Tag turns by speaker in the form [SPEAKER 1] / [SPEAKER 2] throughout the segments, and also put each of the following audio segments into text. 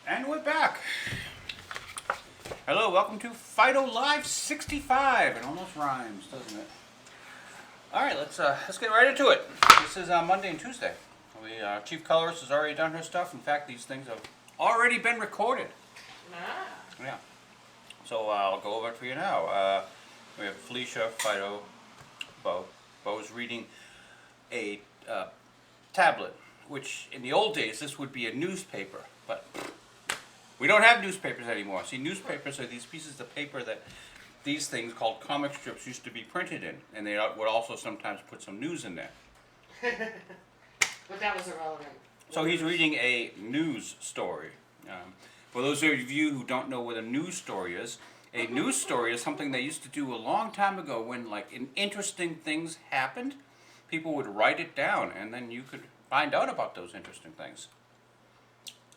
[SPEAKER 1] And we're back. Hello, welcome to Fido Live 65. It almost rhymes, doesn't it? All right, let's get right into it. This is Monday and Tuesday. Chief Colorist has already done her stuff. In fact, these things have already been recorded.
[SPEAKER 2] Ah.
[SPEAKER 1] Yeah. So I'll go over it for you now. We have Felicia, Fido, Bo. Bo's reading a tablet, which in the old days this would be a newspaper, but we don't have newspapers anymore. See, newspapers are these pieces of paper that these things called comic strips used to be printed in, and they would also sometimes put some news in there.
[SPEAKER 2] But that was irrelevant.
[SPEAKER 1] So he's reading a news story. For those of you who don't know what a news story is something they used to do a long time ago when interesting things happened. People would write it down, and then you could find out about those interesting things.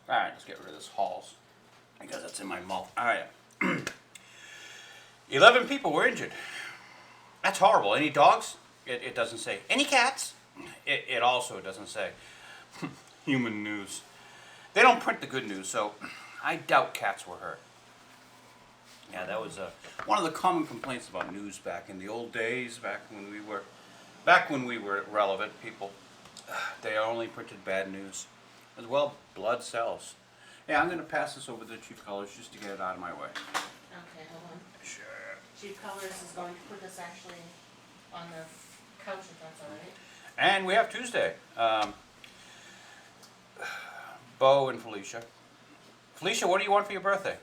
[SPEAKER 1] All right, let's get rid of this Halls because it's in my mouth. All right. 11 people were injured. That's horrible. Any dogs? It doesn't say. Any cats? It also doesn't say. Human news. They don't print the good news, so I doubt cats were hurt. Yeah, that was one of the common complaints about news back in the old days, back when we were relevant people. They only printed bad news. As well, blood sells. Yeah, I'm going to pass this over to the Chief Colorist just to get it out of my way.
[SPEAKER 2] Okay, hold on.
[SPEAKER 1] Sure.
[SPEAKER 2] Chief Colorist is going to put this actually on the couch if that's all right.
[SPEAKER 1] And we have Tuesday. Bo and Felicia. Felicia, what do you want for your birthday?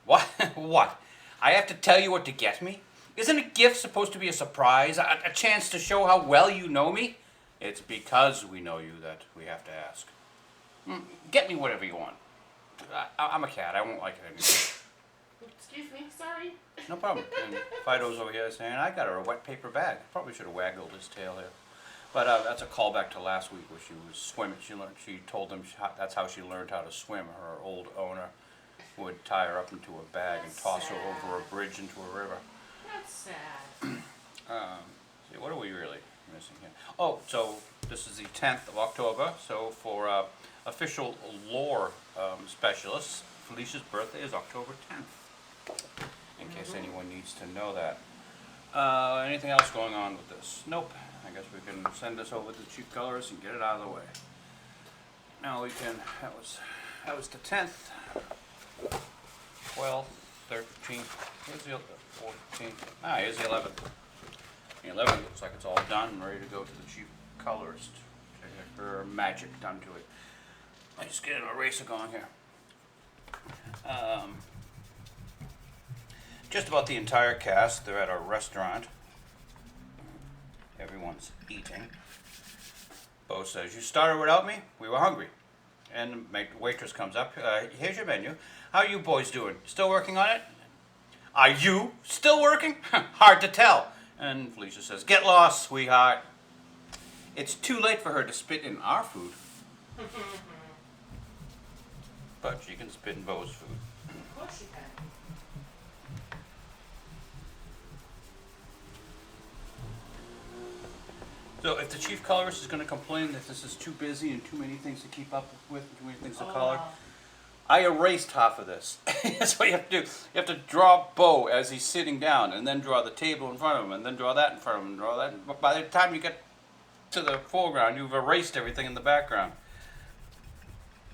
[SPEAKER 1] What? What? I have to tell you what to get me? Isn't a gift supposed to be a surprise? A chance to show how well you know me? It's because we know you that we have to ask. Get me whatever you want. I'm a cat. I won't like it anymore.
[SPEAKER 2] Excuse me, sorry.
[SPEAKER 1] No problem. And Fido's over here saying, I got her a wet paper bag. Probably should have waggled his tail here. But that's a callback to last week where she was swimming. She told them that's how she learned how to swim. Her old owner would tie her up into a bag and toss her over a bridge into a river.
[SPEAKER 2] That's sad.
[SPEAKER 1] See, what are we really missing here? Oh, so this is the 10th of October. So for official lore specialists, Felicia's birthday is October 10th. In case anyone needs to know that. Anything else going on with this? Nope. I guess we can send this over to the Chief Colorist and get it out of the way. Now we can, that was the 10th, 12th, 13th, here's the 14th, here's the 11th. The 11th looks like it's all done and ready to go to the Chief Colorist to get her magic done to it. Let's just get an eraser going here. Just about the entire cast, they're at a restaurant. Everyone's eating. Bo says, you started without me? We were hungry. And the waitress comes up. Here's your menu. How are you boys doing? Still working on it? Are you still working? Hard to tell. And Felicia says, get lost, sweetheart. It's too late for her to spit in our food. But she can spit in Bo's food.
[SPEAKER 2] Of course you can.
[SPEAKER 1] So if the Chief Colorist is going to complain that this is too busy and too many things to keep up with, too many things to color, I erased half of this. That's what you have to do. You have to draw Bo as he's sitting down, and then draw the table in front of him, and then draw that in front of him, and draw that. But by the time you get to the foreground, you've erased everything in the background.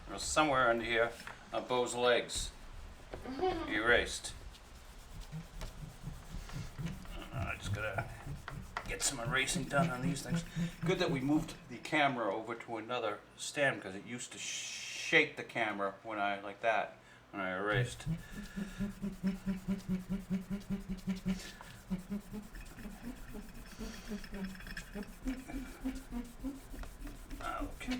[SPEAKER 1] There's somewhere under here Bo's legs. Erased. I just gotta get some erasing done on these things. Good that we moved the camera over to another stand because it used to shake the camera when I erased. Okay.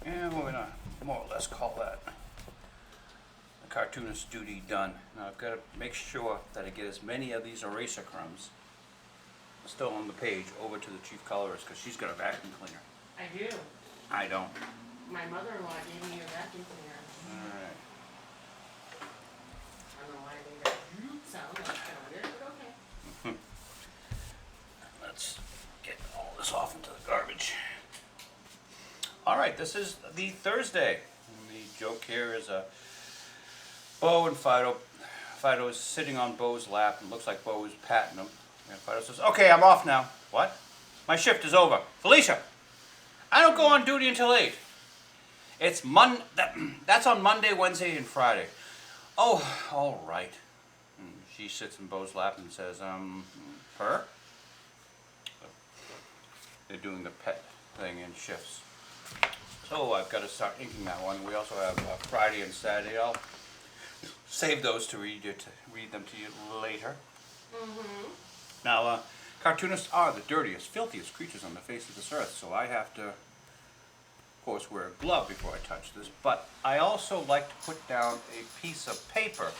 [SPEAKER 1] And we're gonna more or less call that the cartoonist duty done. Now I've got to make sure that I get as many of these eraser crumbs still on the page over to the Chief Colorist because she's got a vacuum cleaner.
[SPEAKER 2] I do.
[SPEAKER 1] I don't.
[SPEAKER 2] My mother-in-law gave me a vacuum cleaner.
[SPEAKER 1] Alright.
[SPEAKER 2] I don't know why I made that sound. That's kind of weird, but okay.
[SPEAKER 1] right, this is the Thursday. And the joke here is Bo and Fido. Fido is sitting on Bo's lap and looks like Bo is patting him. And Fido says, "Okay, I'm off now." "What?" "My shift is over." "Felicia, I don't go on duty until 8. That's on Monday, Wednesday, and Friday." "Oh, all right." And she sits in Bo's lap and says, "Her?" They're doing the pet thing in shifts. So I've got to start inking that one. We also have Friday and Saturday. I'll save those to read them to you later.
[SPEAKER 2] Mm-hmm.
[SPEAKER 1] Now, cartoonists are the dirtiest, filthiest creatures on the face of this earth, so I have to, of course, wear a glove before I touch this, but I also like to put down a piece of paper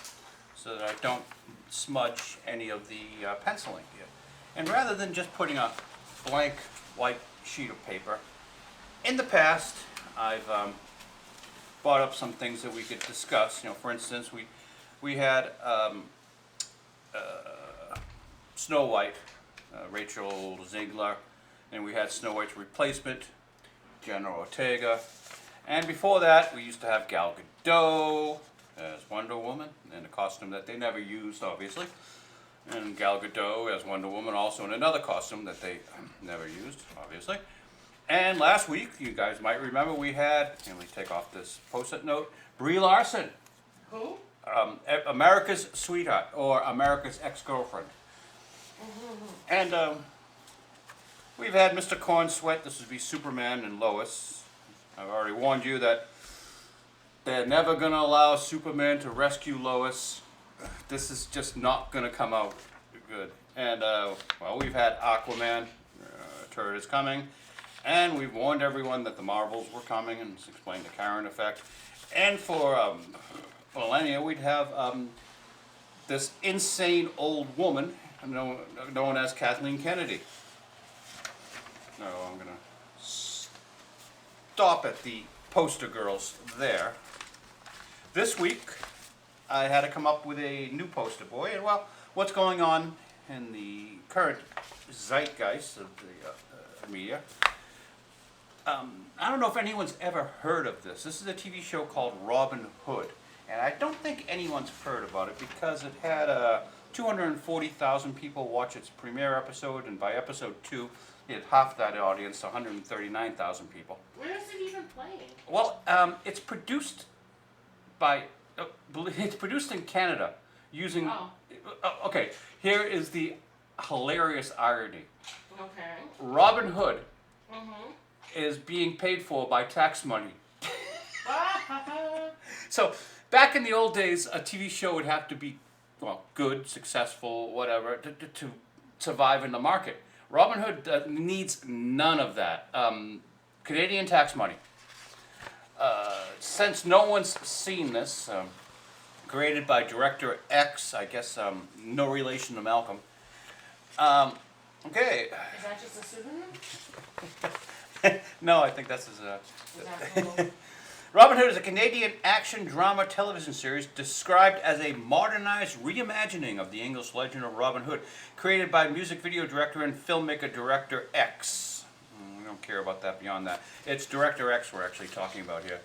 [SPEAKER 1] so that I don't smudge any of the penciling here. And rather than just putting a blank white sheet of paper, in the past, I've brought up some things that we could discuss. You know, for instance, we had Snow White, Rachel Ziegler, and we had Snow White's replacement, General Ortega, and before that, we used to have Gal Gadot as Wonder Woman in a costume that they never used, obviously, and Gal Gadot as Wonder Woman also in another costume that they never used, obviously. And last week, you guys might remember, we had, and we take off this post-it note, Brie Larson.
[SPEAKER 2] Who?
[SPEAKER 1] America's sweetheart, or America's ex-girlfriend. And we've had Mr. Corn Sweat. This would be Superman and Lois. I've already warned you that they're never going to allow Superman to rescue Lois. This is just not going to come out good. And, well, we've had Aquaman, Turd is coming. And we've warned everyone that the Marvels were coming and explained the Karen effect. And for millennia, we'd have this insane old woman known as Kathleen Kennedy. No, I'm going to stop at the poster girls there. This week, I had to come up with a new poster boy. And, well, what's going on in the current zeitgeist of the media? I don't know if anyone's ever heard of this. This is a TV show called Robin Hood. And I don't think anyone's heard about it because it had 240,000 people watch its premiere episode, and by episode 2, it had half that audience, 139,000 people.
[SPEAKER 2] Where is it even playing?
[SPEAKER 1] Well, it's produced by, it's produced in Canada using, okay, here is the hilarious irony.
[SPEAKER 2] Okay.
[SPEAKER 1] Robin Hood
[SPEAKER 2] Mm-hmm.
[SPEAKER 1] is being paid for by tax money. So, back in the old days, a TV show would have to be, well, good, successful, whatever, to survive in the market. Robin Hood needs none of that. Canadian tax money. Since no one's seen this, created by Director X, I guess no relation to Malcolm. Okay.
[SPEAKER 2] Is that just a pseudonym?
[SPEAKER 1] No, I think that's his...
[SPEAKER 2] Is that cool?
[SPEAKER 1] Robin Hood is a Canadian action drama television series described as a modernized reimagining of the English legend of Robin Hood, created by music video director and filmmaker Director X. We don't care about that beyond that. It's Director X we're actually talking about here.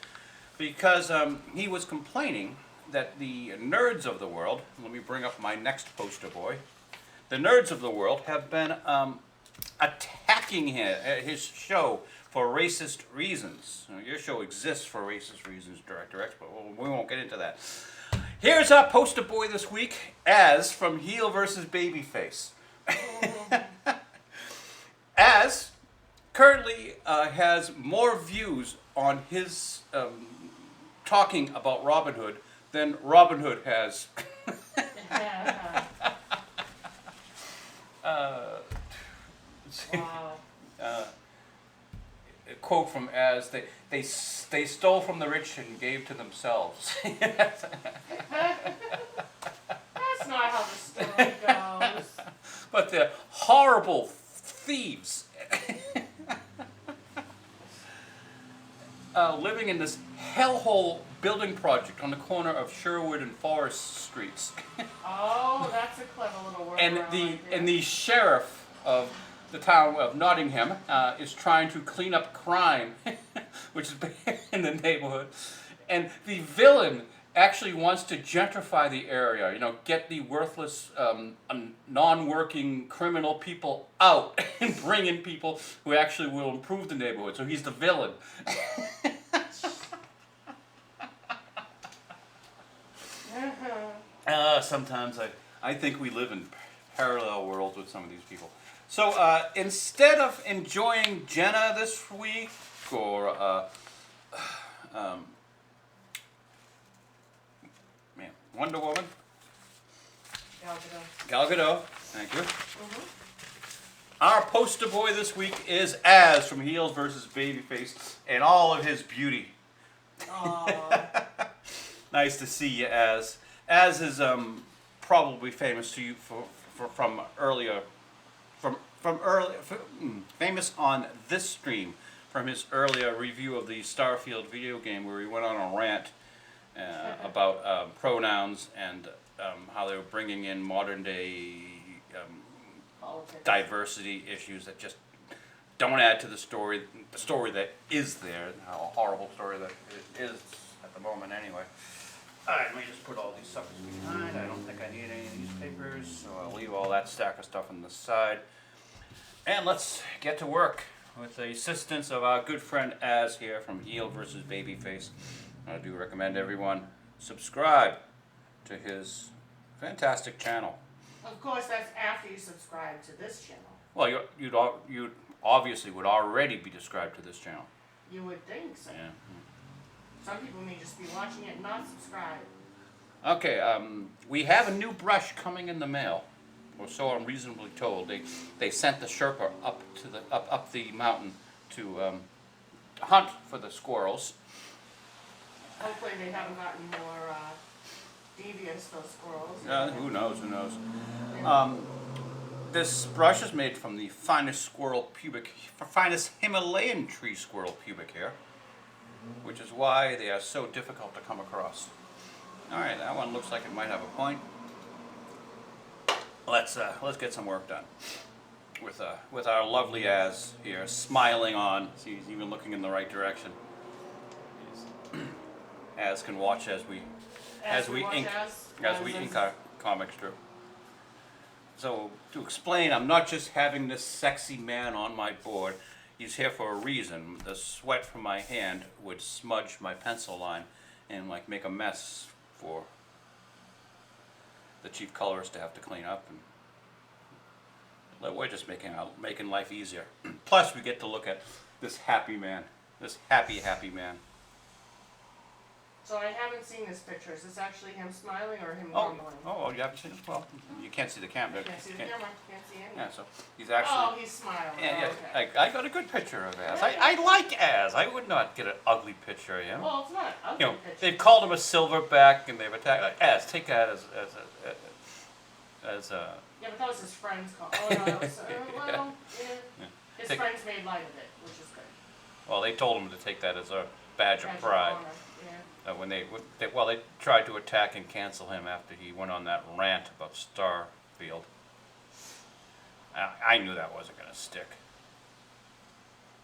[SPEAKER 1] Because he was complaining that the nerds of the world, let me bring up my next poster boy, the nerds of the world have been attacking his show for racist reasons. Your show exists for racist reasons, Director X, but we won't get into that. Here's our poster boy this week, Az from Heel vs. Babyface. Az currently has more views on his talking about Robin Hood than Robin Hood has.
[SPEAKER 2] Wow.
[SPEAKER 1] A quote from Az, they stole from the rich and gave to themselves.
[SPEAKER 2] That's not how the story goes.
[SPEAKER 1] But they're horrible thieves. Living in this hellhole building project on the corner of Sherwood and Forest Streets.
[SPEAKER 2] Oh, that's a clever little word.
[SPEAKER 1] And the sheriff of the town of Nottingham is trying to clean up crime which is in the neighborhood. And the villain actually wants to gentrify the area, you know, get the worthless, non-working criminal people out and bring in people who actually will improve the neighborhood. So he's the villain. Sometimes I think we live in parallel worlds with some of these people. So instead of enjoying Jenna this week, or Wonder Woman, Gal Gadot, thank you. Our poster boy this week is Az from Heels versus Babyface and all of his beauty. Nice to see you, Az. Az is probably famous to you from famous on this stream from his earlier review of the Starfield video game, where he went on a rant about pronouns and how they were bringing in modern day diversity issues that just don't add to the story that is there, and how a horrible story that it is at the moment anyway. Alright, let me just put all these suckers behind. I don't think I need any of these papers, so I'll leave all that stack of stuff on the side. And let's get to work with the assistance of our good friend Az here from Heel versus Babyface. I do recommend everyone subscribe to his fantastic channel.
[SPEAKER 2] Of course, that's after you subscribe to this channel.
[SPEAKER 1] Well, you'd obviously would already be subscribed to this channel.
[SPEAKER 2] You would think so.
[SPEAKER 1] Yeah.
[SPEAKER 2] Some people may just be watching it and not subscribe.
[SPEAKER 1] Okay, we have a new brush coming in the mail, or so I'm reasonably told. They sent the Sherpa up the mountain to hunt for the squirrels.
[SPEAKER 2] Hopefully they haven't gotten more devious, those squirrels.
[SPEAKER 1] Who knows? Who knows? This brush is made from the finest finest Himalayan tree squirrel pubic hair, which is why they are so difficult to come across. All right, that one looks like it might have a point. Let's get some work done with our lovely Az here, smiling on. See, he's even looking in the right direction. Az can watch as we ink our comic strip. So to explain, I'm not just having this sexy man on my board. He's here for a reason. The sweat from my hand would smudge my pencil line and like make a mess for the chief colorist to have to clean up. And we're just making life easier. Plus, we get to look at this happy man, this happy man.
[SPEAKER 2] So I haven't seen this picture. Is this actually him smiling or him grumbling?
[SPEAKER 1] Oh, you haven't seen it? Well, you can't see the camera.
[SPEAKER 2] Can't see the camera. Can't see anything.
[SPEAKER 1] Yeah, so he's actually.
[SPEAKER 2] Oh, he's smiling.
[SPEAKER 1] Yeah,
[SPEAKER 2] Oh, okay.
[SPEAKER 1] I got a good picture of Az. I like Az. I would not get an ugly picture of him.
[SPEAKER 2] Well, it's not an ugly
[SPEAKER 1] You know,
[SPEAKER 2] picture.
[SPEAKER 1] they've called him a silverback and they've attacked. Az, take that as a.
[SPEAKER 2] Yeah, but that was his friend's call. Oh, no, that was, well, yeah. His
[SPEAKER 1] Take-
[SPEAKER 2] friends made light of it, which is good.
[SPEAKER 1] Well, they told him to take that as a badge of pride.
[SPEAKER 2] honor, yeah.
[SPEAKER 1] When they tried to attack and cancel him after he went on that rant about Starfield. I knew that wasn't going to stick.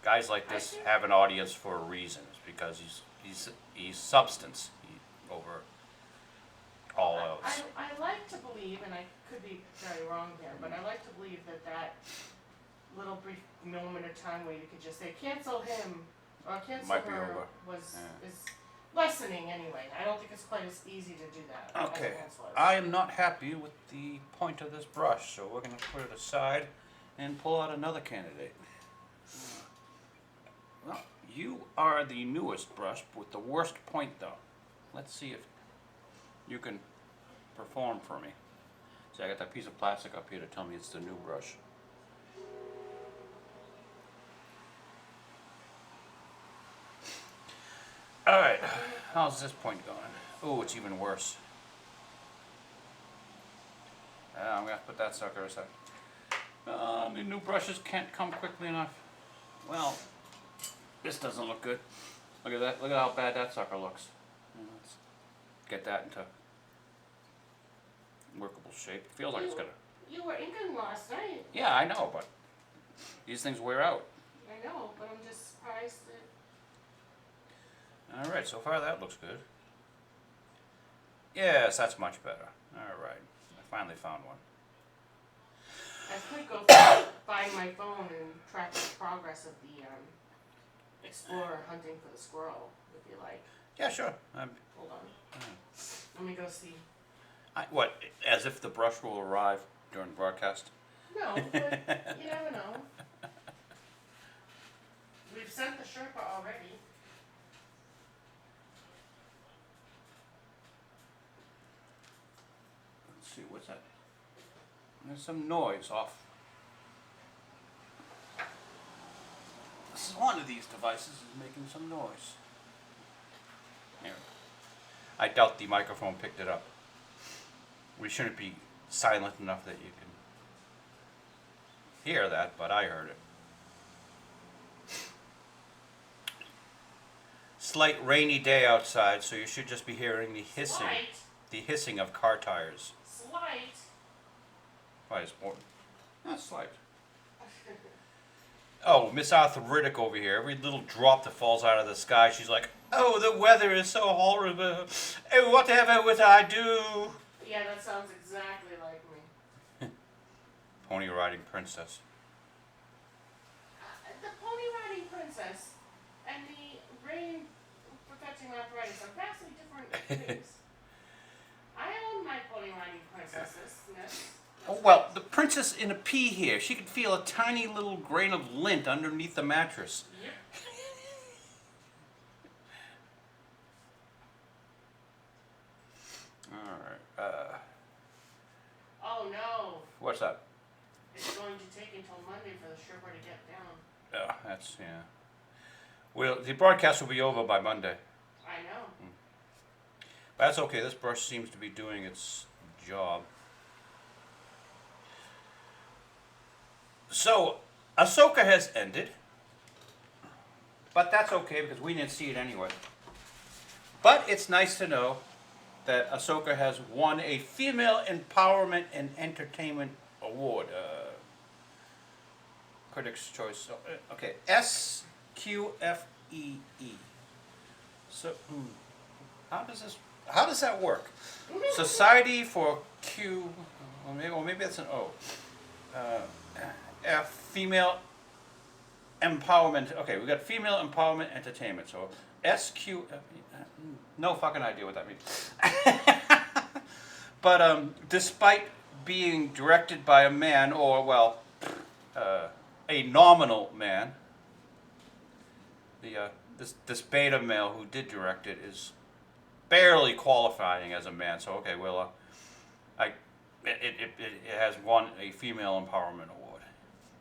[SPEAKER 1] Guys like this have an audience for a reason. It's because he's substance over all else.
[SPEAKER 2] I like to believe, and I could be very wrong here, but I like to believe that little brief moment of time where you could just say cancel him or cancel
[SPEAKER 1] Might be
[SPEAKER 2] her
[SPEAKER 1] over.
[SPEAKER 2] is lessening anyway. I don't think it's quite as easy to do that. as
[SPEAKER 1] Okay,
[SPEAKER 2] it once was.
[SPEAKER 1] I am not happy with the point of this brush, so we're going to put it aside and pull out another candidate. Well, you are the newest brush with the worst point, though. Let's see if you can perform for me. See, I got that piece of plastic up here to tell me it's the new brush. Alright, how's this point going? Oh, it's even worse. I'm gonna have to put that sucker aside. The new brushes can't come quickly enough. Well, this doesn't look good. Look at that. Look at how bad that sucker looks. Let's get that into workable shape. Feels like it's gonna.
[SPEAKER 2] You were inking last night.
[SPEAKER 1] Yeah, I know, but these things wear out.
[SPEAKER 2] I know, but I'm just surprised that
[SPEAKER 1] All right, so far that looks good. Yes, that's much better. All right, I finally found one.
[SPEAKER 2] I could go find my phone and track the progress of the explorer hunting for the squirrel, if you like.
[SPEAKER 1] Yeah, sure.
[SPEAKER 2] Hold on. Let me go see.
[SPEAKER 1] What, as if the brush will arrive during broadcast?
[SPEAKER 2] No, but you never know. We've sent the Sherpa already.
[SPEAKER 1] Let's see, what's that? There's some noise off. This is one of these devices is making some noise. Here. I doubt the microphone picked it up. We shouldn't be silent enough that you can hear that, but I heard it. Slight rainy day outside, so you should just be hearing the hissing of car tires.
[SPEAKER 2] Slight.
[SPEAKER 1] Why is more? Not slight. Oh, Miss Arthritic over here. Every little drop that falls out of the sky, she's like, "Oh, the weather is so horrible. Oh, whatever would I do?"
[SPEAKER 2] Yeah, that sounds exactly like me.
[SPEAKER 1] Pony riding princess.
[SPEAKER 2] The pony riding princess and the rain perfecting arthritis are vastly different things. I own my pony riding princesses, yes.
[SPEAKER 1] Oh, well, the princess in a pea here, she could feel a tiny little grain of lint underneath the mattress.
[SPEAKER 2] Yep.
[SPEAKER 1] Alright,
[SPEAKER 2] Oh no,
[SPEAKER 1] what's that?
[SPEAKER 2] it's going to take until Monday for the Sherpa to get down.
[SPEAKER 1] Oh, that's, yeah. Well, the broadcast will be over by Monday.
[SPEAKER 2] I know.
[SPEAKER 1] But that's okay, this brush seems to be doing its job. So, Ahsoka has ended. But that's okay because we didn't see it anyway. But it's nice to know that Ahsoka has won a Female Empowerment and Entertainment Award. Critics' Choice. Okay, SQFEE. So, how does that work? Society for Q. Well, maybe that's an O. F, Female Empowerment. Okay, we got Female Empowerment Entertainment. So SQFE. No fucking idea what that means. But despite being directed by a man, or well, a nominal man, this beta male who did direct it is barely qualifying as a man. So okay, well, it has won a Female Empowerment Award.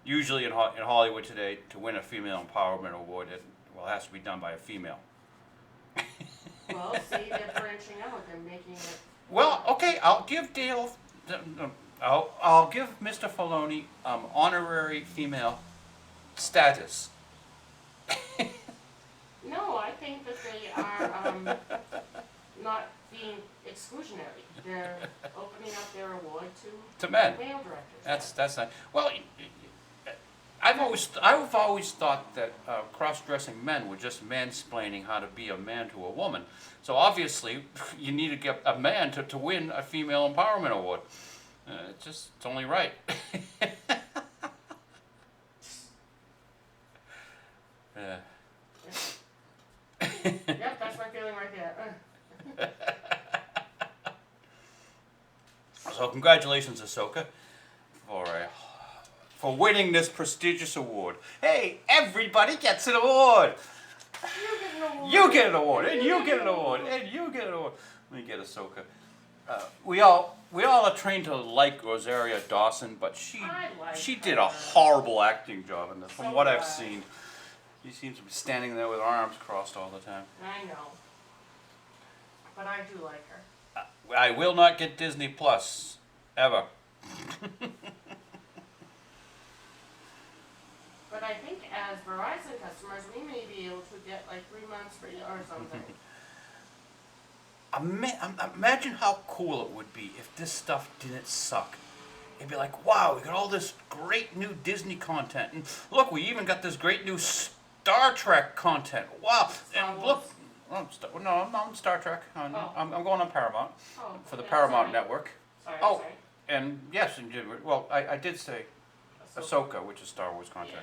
[SPEAKER 1] Usually in Hollywood today, to win a Female Empowerment Award, it has to be done by a female.
[SPEAKER 2] Well, see, they're branching out. They're making it.
[SPEAKER 1] Well, okay, I'll give Dale. I'll give Mr. Filoni honorary female status.
[SPEAKER 2] No, I think that they are not being exclusionary. They're opening up their award to
[SPEAKER 1] men.
[SPEAKER 2] male directors.
[SPEAKER 1] That's not. Well, I've always thought that cross-dressing men were just mansplaining how to be a man to a woman. So obviously, you need to get a man to win a Female Empowerment Award. It's only right.
[SPEAKER 2] Yep, that's my feeling right there.
[SPEAKER 1] So congratulations, Ahsoka, for winning this prestigious award. Hey, everybody gets an award. You get an award, and you get an award, and you get an award. Let me get Ahsoka. We all are trained to like Rosaria Dawson, but she did a horrible acting job in this. From what I've seen, she seems to be standing there with her arms crossed all the time.
[SPEAKER 2] I know, but I do like her.
[SPEAKER 1] I will not get Disney Plus ever.
[SPEAKER 2] But I think as Verizon customers, we may be able to get like 3 months free or something.
[SPEAKER 1] Imagine how cool it would be if this stuff didn't suck. It'd be like, wow, we got all this great new Disney content. And look, we even got this great new Star Trek content. Wow. And look, No, I'm on Star Trek.
[SPEAKER 2] Oh.
[SPEAKER 1] I'm going on Paramount
[SPEAKER 2] Oh,
[SPEAKER 1] for the
[SPEAKER 2] yeah,
[SPEAKER 1] Paramount
[SPEAKER 2] sorry.
[SPEAKER 1] Network.
[SPEAKER 2] Sorry,
[SPEAKER 1] Oh.
[SPEAKER 2] sorry.
[SPEAKER 1] And yes, and well, I did say Ahsoka, which is Star Wars content.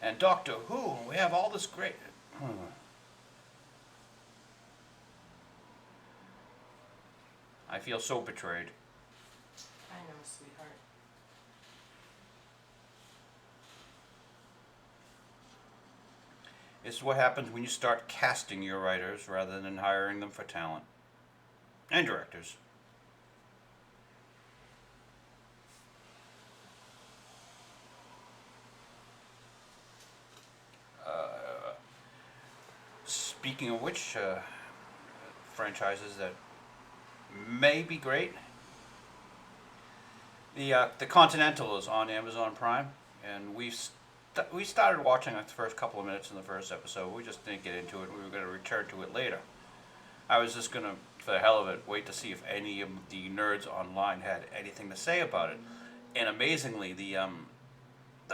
[SPEAKER 2] Yeah.
[SPEAKER 1] And Doctor Who, we have all this great. I feel so betrayed.
[SPEAKER 2] I know, sweetheart.
[SPEAKER 1] This is what happens when you start casting your writers rather than hiring them for talent. And directors. Speaking of which, franchises that may be great. The Continental is on Amazon Prime, and we started watching like the first couple of minutes in the first episode. We just didn't get into it. We were going to return to it later. I was just going to, for the hell of it, wait to see if any of the nerds online had anything to say about it. And amazingly, the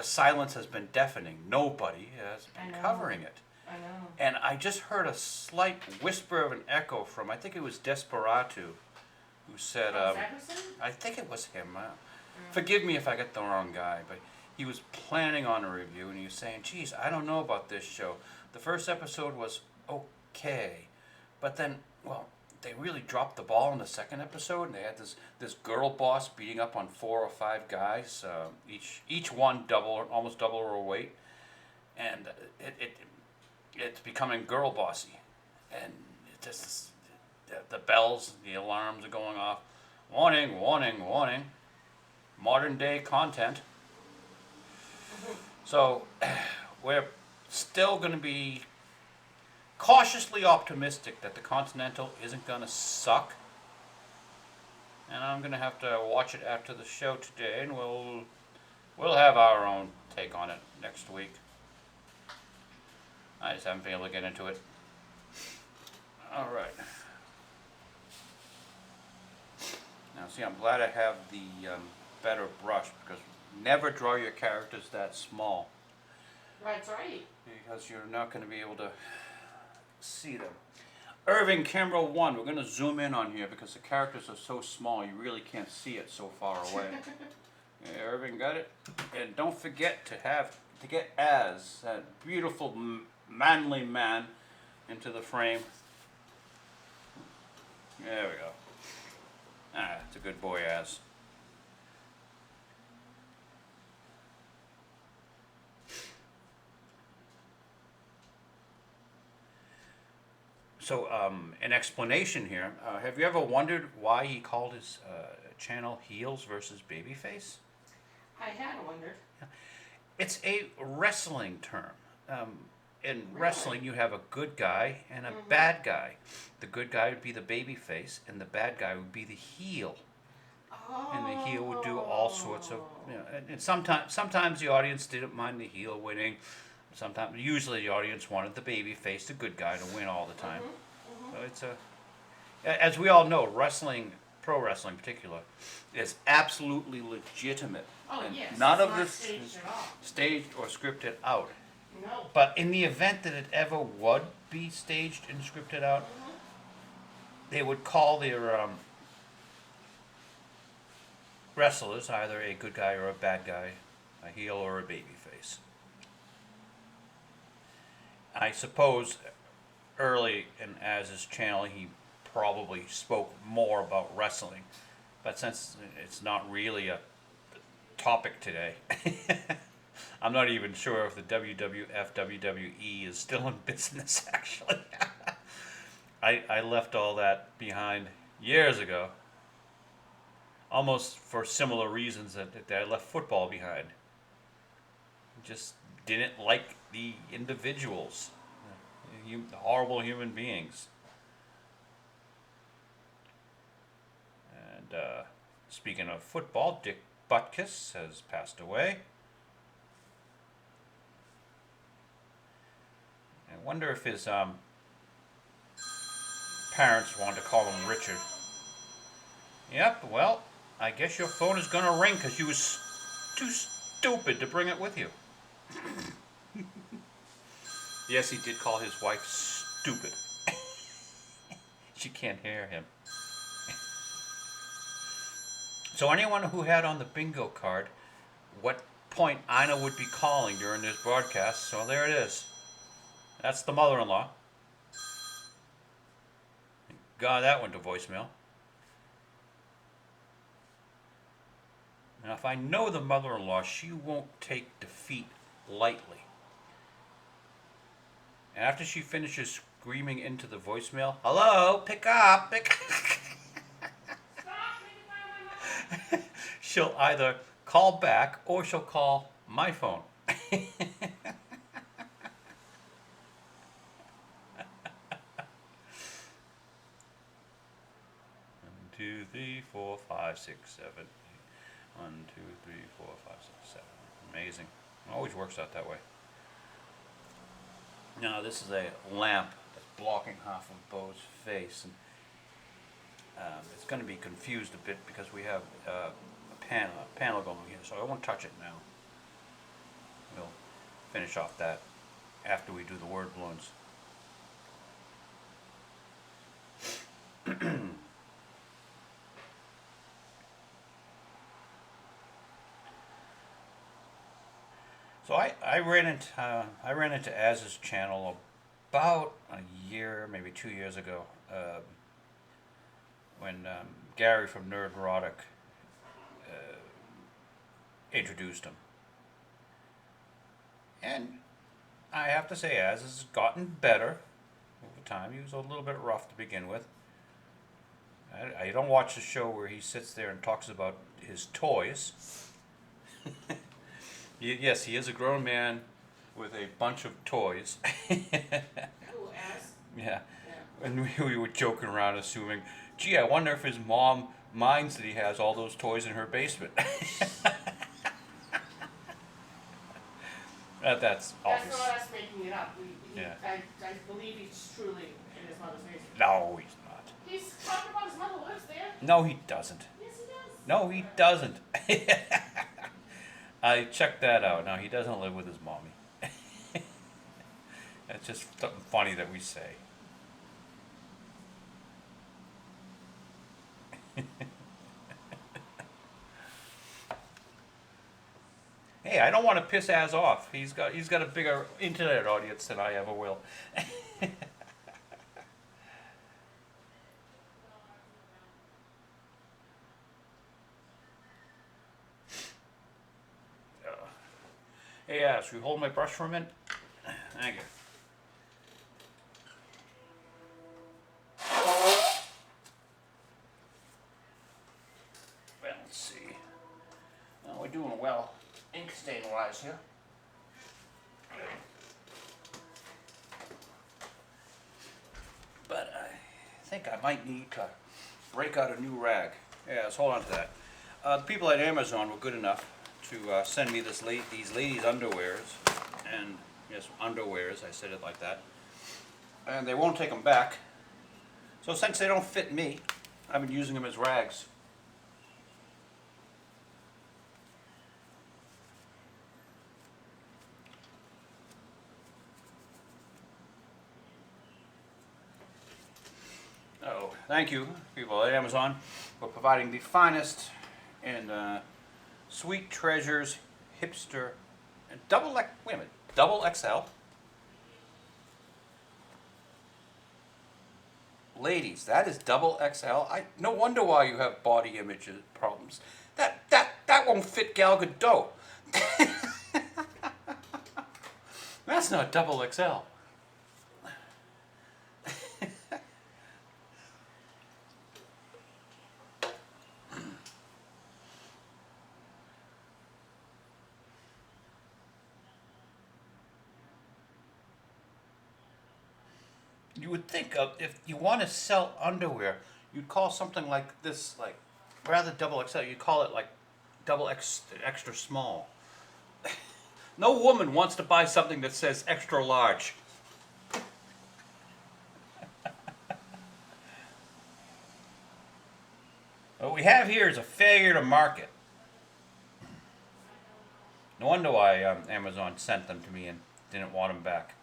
[SPEAKER 1] silence has been deafening. Nobody has been covering it.
[SPEAKER 2] I know.
[SPEAKER 1] And I just heard a slight whisper of an echo from, I think it was Desperatu, who said, I think it was him. Forgive me if I get the wrong guy, but he was planning on a review, and he was saying, geez, I don't know about this show. The first episode was okay, but then, well, they really dropped the ball in the second episode, and they had this girl boss beating up on 4 or 5 guys, each one almost double her weight, and it's becoming girl bossy, and it just the bells, the alarms are going off. Warning, warning, warning. Modern day content. So we're still going to be cautiously optimistic that the Continental isn't going to suck. And I'm going to have to watch it after the show today, and we'll have our own take on it next week. I just haven't been able to get into it. All right. Now, see, I'm glad I have the better brush, because never draw your characters that small.
[SPEAKER 2] That's right.
[SPEAKER 1] Because you're not going to be able to see them. Irving Camera 1, we're going to zoom in on here because the characters are so small you really can't see it so far away. Yeah, Irving got it. And don't forget to get Az, that beautiful manly man, into the frame. There we go. Ah, it's a good boy, Az. So, an explanation here. Have you ever wondered why he called his channel Heels versus Babyface?
[SPEAKER 2] I had wondered.
[SPEAKER 1] It's a wrestling term. In
[SPEAKER 2] Really?
[SPEAKER 1] wrestling, you have a good guy and a bad guy. The good guy would be the babyface, and the bad guy would be the heel.
[SPEAKER 2] Oh.
[SPEAKER 1] And the heel would do all sorts of, and sometimes the audience didn't mind the heel winning. Usually the audience wanted the babyface, the good guy, to win all the time. So it's as we all know, pro wrestling in particular, is absolutely legitimate.
[SPEAKER 2] Oh,
[SPEAKER 1] and
[SPEAKER 2] yes.
[SPEAKER 1] none
[SPEAKER 2] It's
[SPEAKER 1] of
[SPEAKER 2] not
[SPEAKER 1] this
[SPEAKER 2] staged
[SPEAKER 1] is
[SPEAKER 2] at all.
[SPEAKER 1] staged or scripted out.
[SPEAKER 2] No.
[SPEAKER 1] But in the event that it ever would be staged and scripted out, they would call their wrestlers either a good guy or a bad guy, a heel or a babyface. I suppose early in Az's channel he probably spoke more about wrestling, but since it's not really a topic today, I'm not even sure if the WWF, WWE is still in business, actually. I left all that behind years ago, almost for similar reasons that I left football behind. Just didn't like the individuals, the horrible human beings. And speaking of football, Dick Butkus has passed away. I wonder if his parents wanted to call him Richard. Yep, well, I guess your phone is going to ring because you was too stupid to bring it with you. Yes, he did call his wife stupid. She can't hear him. So anyone who had on the bingo card what point Ina would be calling during this broadcast, so there it is. That's the mother-in-law. God, that went to voicemail. Now, if I know the mother-in-law, she won't take defeat lightly. And after she finishes screaming into the voicemail, hello, pick up, pick up. She'll either call back or she'll call my phone. 2, 3, 4, 5, 6, 7, 8. 1, 2, 3, 4, 5, 6, 7. Amazing. It always works out that way. Now this is a lamp that's blocking half of Bo's face, and it's going to be confused a bit because we have a panel going here, so I won't touch it now. We'll finish off that after we do the word balloons. So I ran into Az's channel about a year, maybe 2 years ago, when Gary from Nerd Erotic introduced him. And I have to say, Az has gotten better over time. He was a little bit rough to begin with. I don't watch the show where he sits there and talks about his toys. Yes, he is a grown man with a bunch of toys.
[SPEAKER 2] Ooh, ass.
[SPEAKER 1] Yeah. And we were joking around, assuming, gee, I wonder if his mom minds that he has all those toys in her basement. That's obvious.
[SPEAKER 2] That's not us making it up.
[SPEAKER 1] Yeah.
[SPEAKER 2] I believe he's truly in his mother's basement.
[SPEAKER 1] No, he's not.
[SPEAKER 2] He's talking about his mother lives there.
[SPEAKER 1] No, he doesn't.
[SPEAKER 2] Yes, he does.
[SPEAKER 1] No, he doesn't. I checked that out. No, he doesn't live with his mommy. That's just something funny that we say. Hey, I don't want to piss Az off. He's got a bigger internet audience than I ever will. Hey, Az, will you hold my brush for a minute? Thank you. Well, let's see. Well, we're doing well ink stain wise here. But I think I might need to break out a new rag. Yeah, let's hold on to that. The people at Amazon were good enough to send me these ladies' underwears, and yes, underwears, I said it like that, and they won't take them back. So since they don't fit me, I've been using them as rags. Oh, thank you, people at Amazon, for providing the finest and Sweet Treasures hipster and wait a minute, double XL. Ladies, that is double XL. No wonder why you have body image problems. That won't fit Gal Gadot. That's not double XL. You would think of, if you want to sell underwear, you'd call something like this, like, rather double XL, you'd call it like double X, extra small. No woman wants to buy something that says extra large. What we have here is a failure to market. No wonder why Amazon sent them to me and didn't want them back.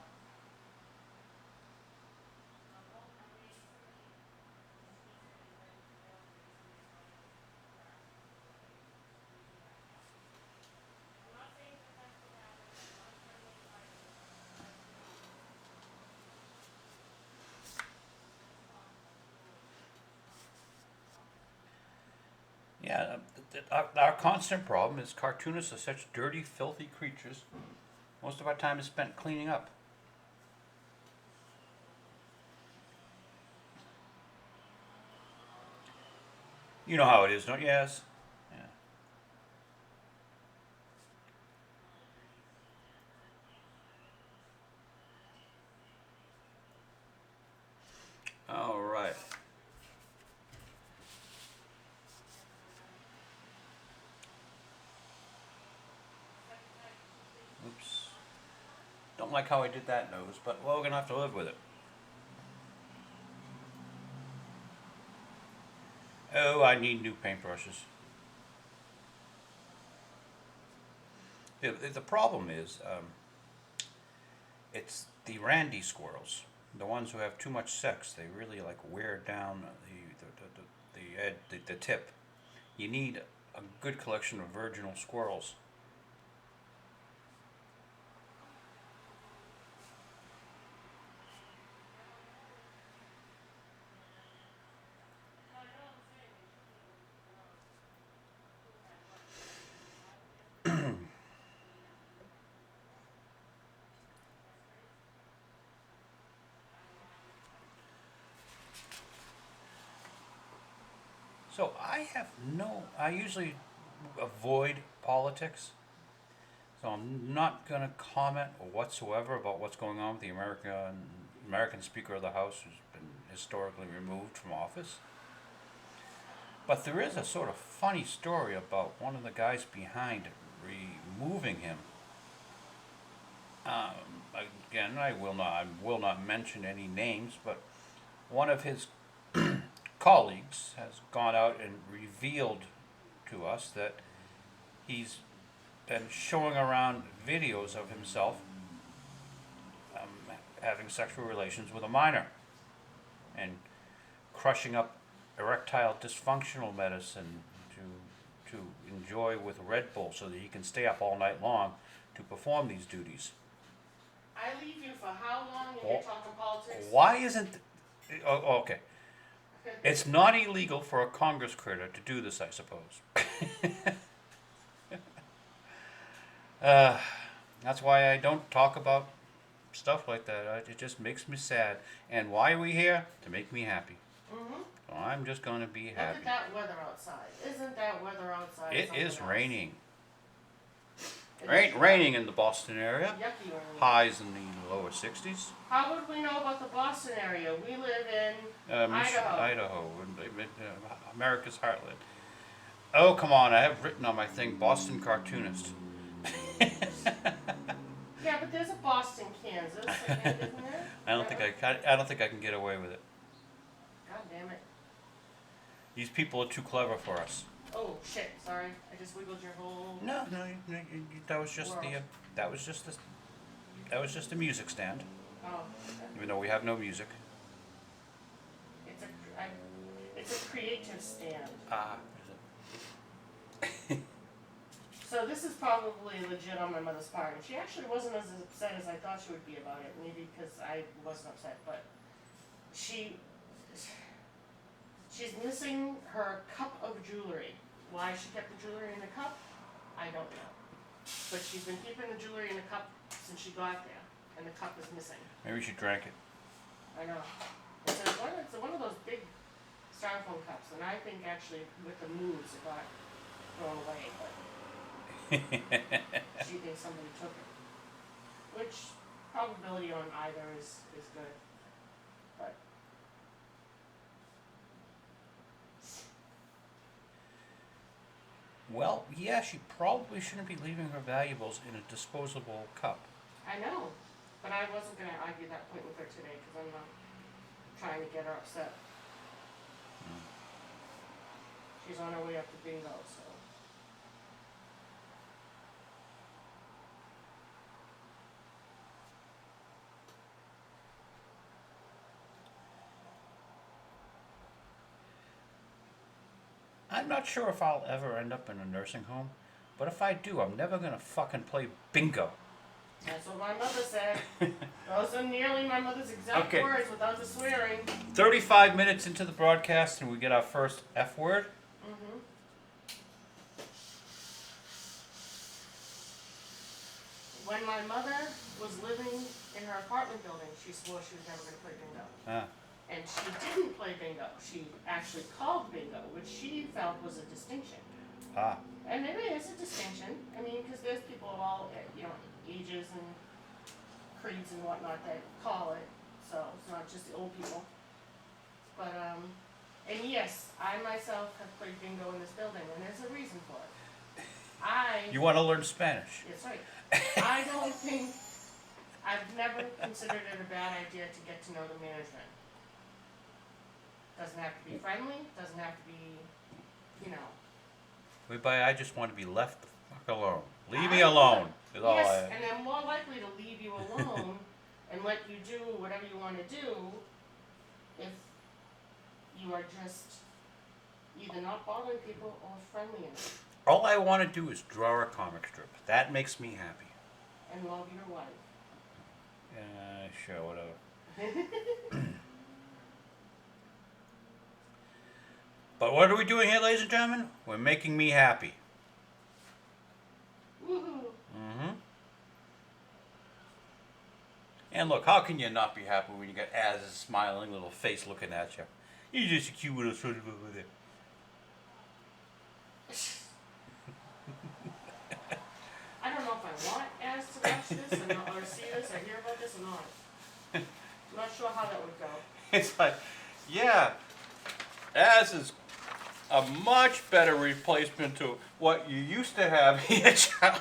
[SPEAKER 1] our constant problem is cartoonists are such dirty, filthy creatures. Most of our time is spent cleaning up. You know how it is, don't you, Yes? Yeah. All right. Oops. Don't like how I did that nose, but well, we're gonna have to live with it. Oh, I need new paintbrushes. The problem is, it's the randy squirrels, the ones who have too much sex. They really like wear down the tip. You need a good collection of virginal squirrels. So I usually avoid politics. So I'm not going to comment whatsoever about what's going on with the American Speaker of the House, who's been historically removed from office. But there is a sort of funny story about one of the guys behind removing him. Again, I will not mention any names, but one of his colleagues has gone out and revealed to us that he's been showing around videos of himself um, having sexual relations with a minor and crushing up erectile dysfunctional medicine to enjoy with Red Bull so that he can stay up all night long to perform these duties.
[SPEAKER 2] I leave you for how long and you're talking politics?
[SPEAKER 1] Why isn't... okay. It's not illegal for a Congress critter to do this, I suppose. That's why I don't talk about stuff like that. It just makes me sad. And why are we here? To make me happy.
[SPEAKER 2] Mm-hmm.
[SPEAKER 1] So I'm just going to be
[SPEAKER 2] Look
[SPEAKER 1] happy.
[SPEAKER 2] at that weather outside. Isn't that weather outside?
[SPEAKER 1] It is
[SPEAKER 2] something else?
[SPEAKER 1] raining.
[SPEAKER 2] It is
[SPEAKER 1] Raining in the Boston area.
[SPEAKER 2] yucky rain.
[SPEAKER 1] Highs in the lower 60s.
[SPEAKER 2] How would we know about the Boston area? We live in Idaho.
[SPEAKER 1] Idaho, America's heartland. Oh, come on! I have written on my thing Boston cartoonist.
[SPEAKER 2] Yeah, but there's a Boston, Kansas, isn't there?
[SPEAKER 1] I don't think I can get away with it.
[SPEAKER 2] God damn it.
[SPEAKER 1] These people are too clever for us.
[SPEAKER 2] Oh shit! Sorry, I just wiggled your whole.
[SPEAKER 1] No, that was just
[SPEAKER 2] World.
[SPEAKER 1] that was just the music stand.
[SPEAKER 2] Oh. Okay.
[SPEAKER 1] Even though we have no music.
[SPEAKER 2] It's a creative stand.
[SPEAKER 1] Ah.
[SPEAKER 2] So this is probably legit on my mother's part, and she actually wasn't as upset as I thought she would be about it. Maybe because I wasn't upset, but she's missing her cup of jewelry. Why she kept the jewelry in the cup, I don't know. But she's been keeping the jewelry in the cup since she got there, and the cup is missing.
[SPEAKER 1] Maybe she drank it.
[SPEAKER 2] I know. It's one of those big styrofoam cups, and I think actually with the moves it got thrown away, but she thinks somebody took it. Which probability on either is good. But
[SPEAKER 1] Well, yeah, she probably shouldn't be leaving her valuables in a disposable cup.
[SPEAKER 2] I know. But I wasn't gonna argue that point with her today because I'm not trying to get her upset. She's on her way up to bingo, so.
[SPEAKER 1] I'm not sure if I'll ever end up in a nursing home, but if I do, I'm never gonna fucking play bingo.
[SPEAKER 2] That's what my mother said. Those are nearly my mother's exact
[SPEAKER 1] Okay.
[SPEAKER 2] words without the swearing.
[SPEAKER 1] 35 minutes into the broadcast and we get our first F word.
[SPEAKER 2] Mm-hmm. When my mother was living in her apartment building, she swore she was never going to play bingo.
[SPEAKER 1] Ah.
[SPEAKER 2] And she didn't play bingo. She actually called bingo, which she felt was a distinction.
[SPEAKER 1] Ah.
[SPEAKER 2] And it is a distinction. I mean, because there's people of all, ages and creeds and whatnot that call it. So it's not just the old people. But, and yes, I myself have played bingo in this building, and there's a reason for it.
[SPEAKER 1] You want to learn Spanish?
[SPEAKER 2] That's right. I don't think, I've never considered it a bad idea to get to know the management. Doesn't have to be friendly, doesn't have to be,
[SPEAKER 1] Whereby I just want to be left the fuck alone. Leave me alone. Is all
[SPEAKER 2] Yes,
[SPEAKER 1] I-
[SPEAKER 2] and they're more likely to leave you alone and let you do whatever you want to do if you are just either not bothering people or friendly enough
[SPEAKER 1] All I want to do is draw a comic strip. That makes me happy.
[SPEAKER 2] and love your wife.
[SPEAKER 1] Sure, whatever. But what are we doing here, ladies and gentlemen? We're making me happy.
[SPEAKER 2] Woohoo!
[SPEAKER 1] Mm-hmm. And look, how can you not be happy when you got Az's smiling little face looking at you? You're just a cute little sort of over there.
[SPEAKER 2] I don't know if I want Az to watch this or see this or hear about this or not. I'm not sure how that would go.
[SPEAKER 1] It's like, yeah, Az is a much better replacement to what you used to have here, child.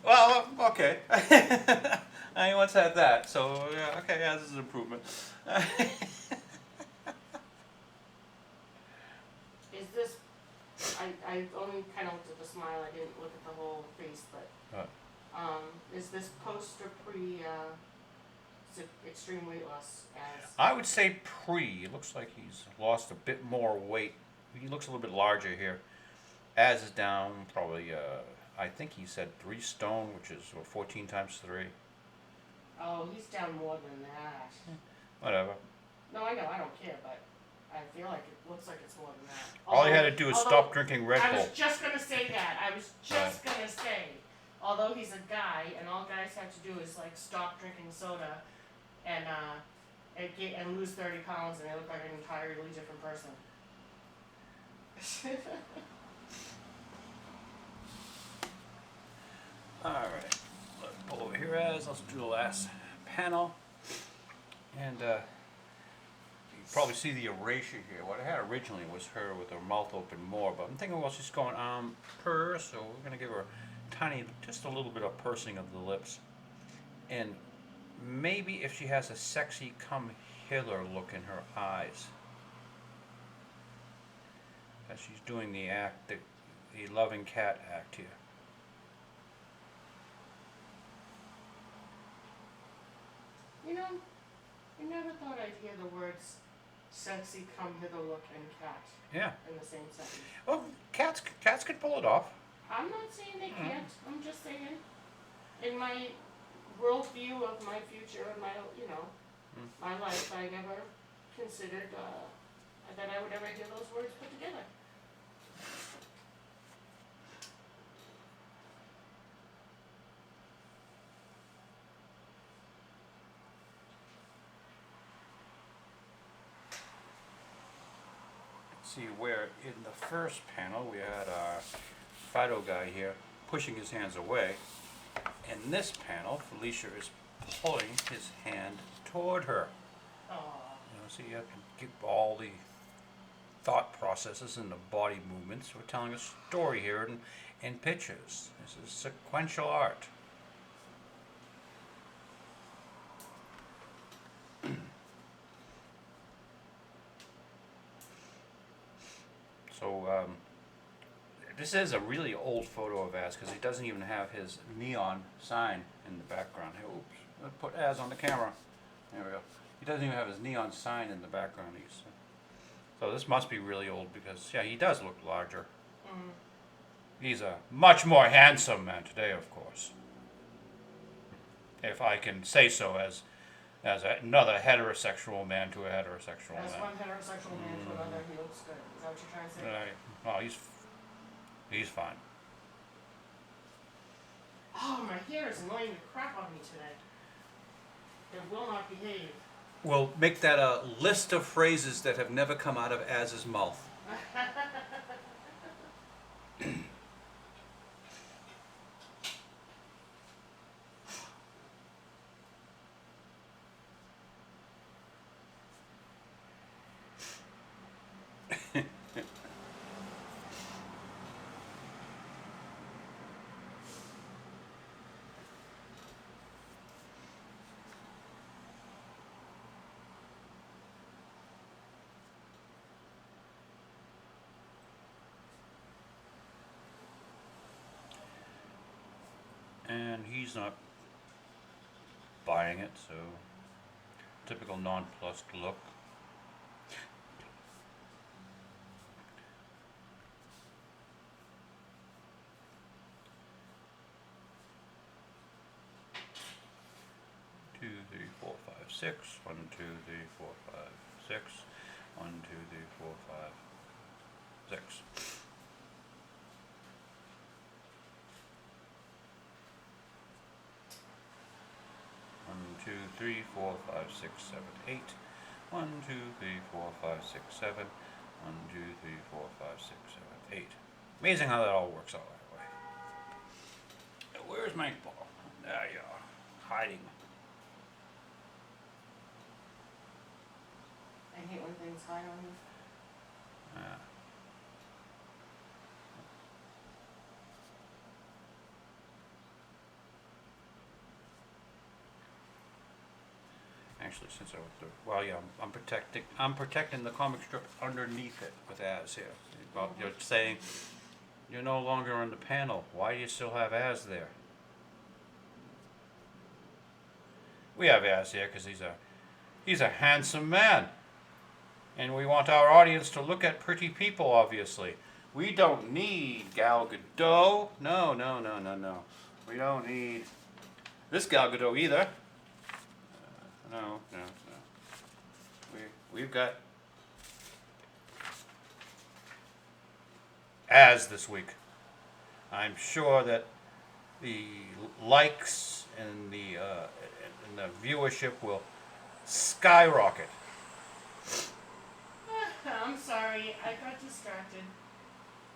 [SPEAKER 1] Well, okay. I once had that, so yeah, okay, Az is an improvement.
[SPEAKER 2] Is this, I only kind of looked at the smile, I didn't look at the whole face, but, is this post or pre, extreme weight loss as?
[SPEAKER 1] I would say pre. It looks like he's lost a bit more weight. He looks a little bit larger here. Az is down probably, I think he said 3 stone, which is 14 times 3.
[SPEAKER 2] Oh, he's down more than that.
[SPEAKER 1] Whatever.
[SPEAKER 2] No, I know, I don't care, but I feel like it looks like it's more than that.
[SPEAKER 1] All he had to do is
[SPEAKER 2] Although-
[SPEAKER 1] stop drinking Red
[SPEAKER 2] I
[SPEAKER 1] Bull.
[SPEAKER 2] was just gonna say that. I was just gonna say, although he's a guy, and all guys have to do is like stop drinking soda, and and lose 30 pounds, and they look like an entirely different person.
[SPEAKER 1] Alright, let's pull over here as, let's do the last panel. And you can probably see the erasure here. What I had originally was her with her mouth open more, but I'm thinking, well, she's going, purr, so we're gonna give her tiny, just a little bit of pursing of the lips. And maybe if she has a sexy come hither look in her eyes. As she's doing the act, the loving cat act here.
[SPEAKER 2] I never thought I'd hear the words sexy come hither look and cat
[SPEAKER 1] Yeah.
[SPEAKER 2] in the same sentence.
[SPEAKER 1] Well, cats can pull it off.
[SPEAKER 2] I'm not saying they can't. I'm just saying, in my worldview of my future and my, my life, I never considered that I would ever hear those words put together.
[SPEAKER 1] See where in the first panel we had our Fido guy here pushing his hands away. In this panel, Felicia is pulling his hand toward her.
[SPEAKER 2] Aww.
[SPEAKER 1] So you have to keep all the thought processes and the body movements. We're telling a story here in pictures. This is sequential art. So this is a really old photo of Az because he doesn't even have his neon sign in the background. Hey, oops, let's put Az on the camera. There we go. He doesn't even have his neon sign in the background. So this must be really old because, yeah, he does look larger.
[SPEAKER 2] Mm.
[SPEAKER 1] He's a much more handsome man today, of course. If I can say so as another heterosexual man to a heterosexual
[SPEAKER 2] As
[SPEAKER 1] man.
[SPEAKER 2] one heterosexual man to another, he looks good. Is that what you're trying to say?
[SPEAKER 1] Well, he's fine.
[SPEAKER 2] Oh, my hair is annoying the crap out of me today. It will not behave.
[SPEAKER 1] We'll make that a list of phrases that have never come out of Az's mouth. And he's not buying it, so typical nonplussed look. Two, three, four, five, six. 1, 2, 3, 4, 5, 6. 1, 2, 3, 4, 5, 6. One, 2, 3, 4, 5, 6, 7, 8. 1, 2, 3, 4, 5, 6, 7. 1, 2, 3, 4, 5, 6, 7, 8. Amazing how that all works out that way. Where's my ball? There you are, hiding.
[SPEAKER 2] I hate when things hide on me.
[SPEAKER 1] Actually, since I was well, yeah, I'm protecting the comic strip underneath it with Az here. Well, you're saying you're no longer on the panel. Why do you still have Az there? We have Az here because he's a handsome man, and we want our audience to look at pretty people. Obviously, we don't need Gal Gadot. No, no, no, no, no. We don't need this Gal Gadot either. No, no, no. We've got Az this week. I'm sure that the likes and the viewership will skyrocket.
[SPEAKER 2] I'm sorry, I got distracted.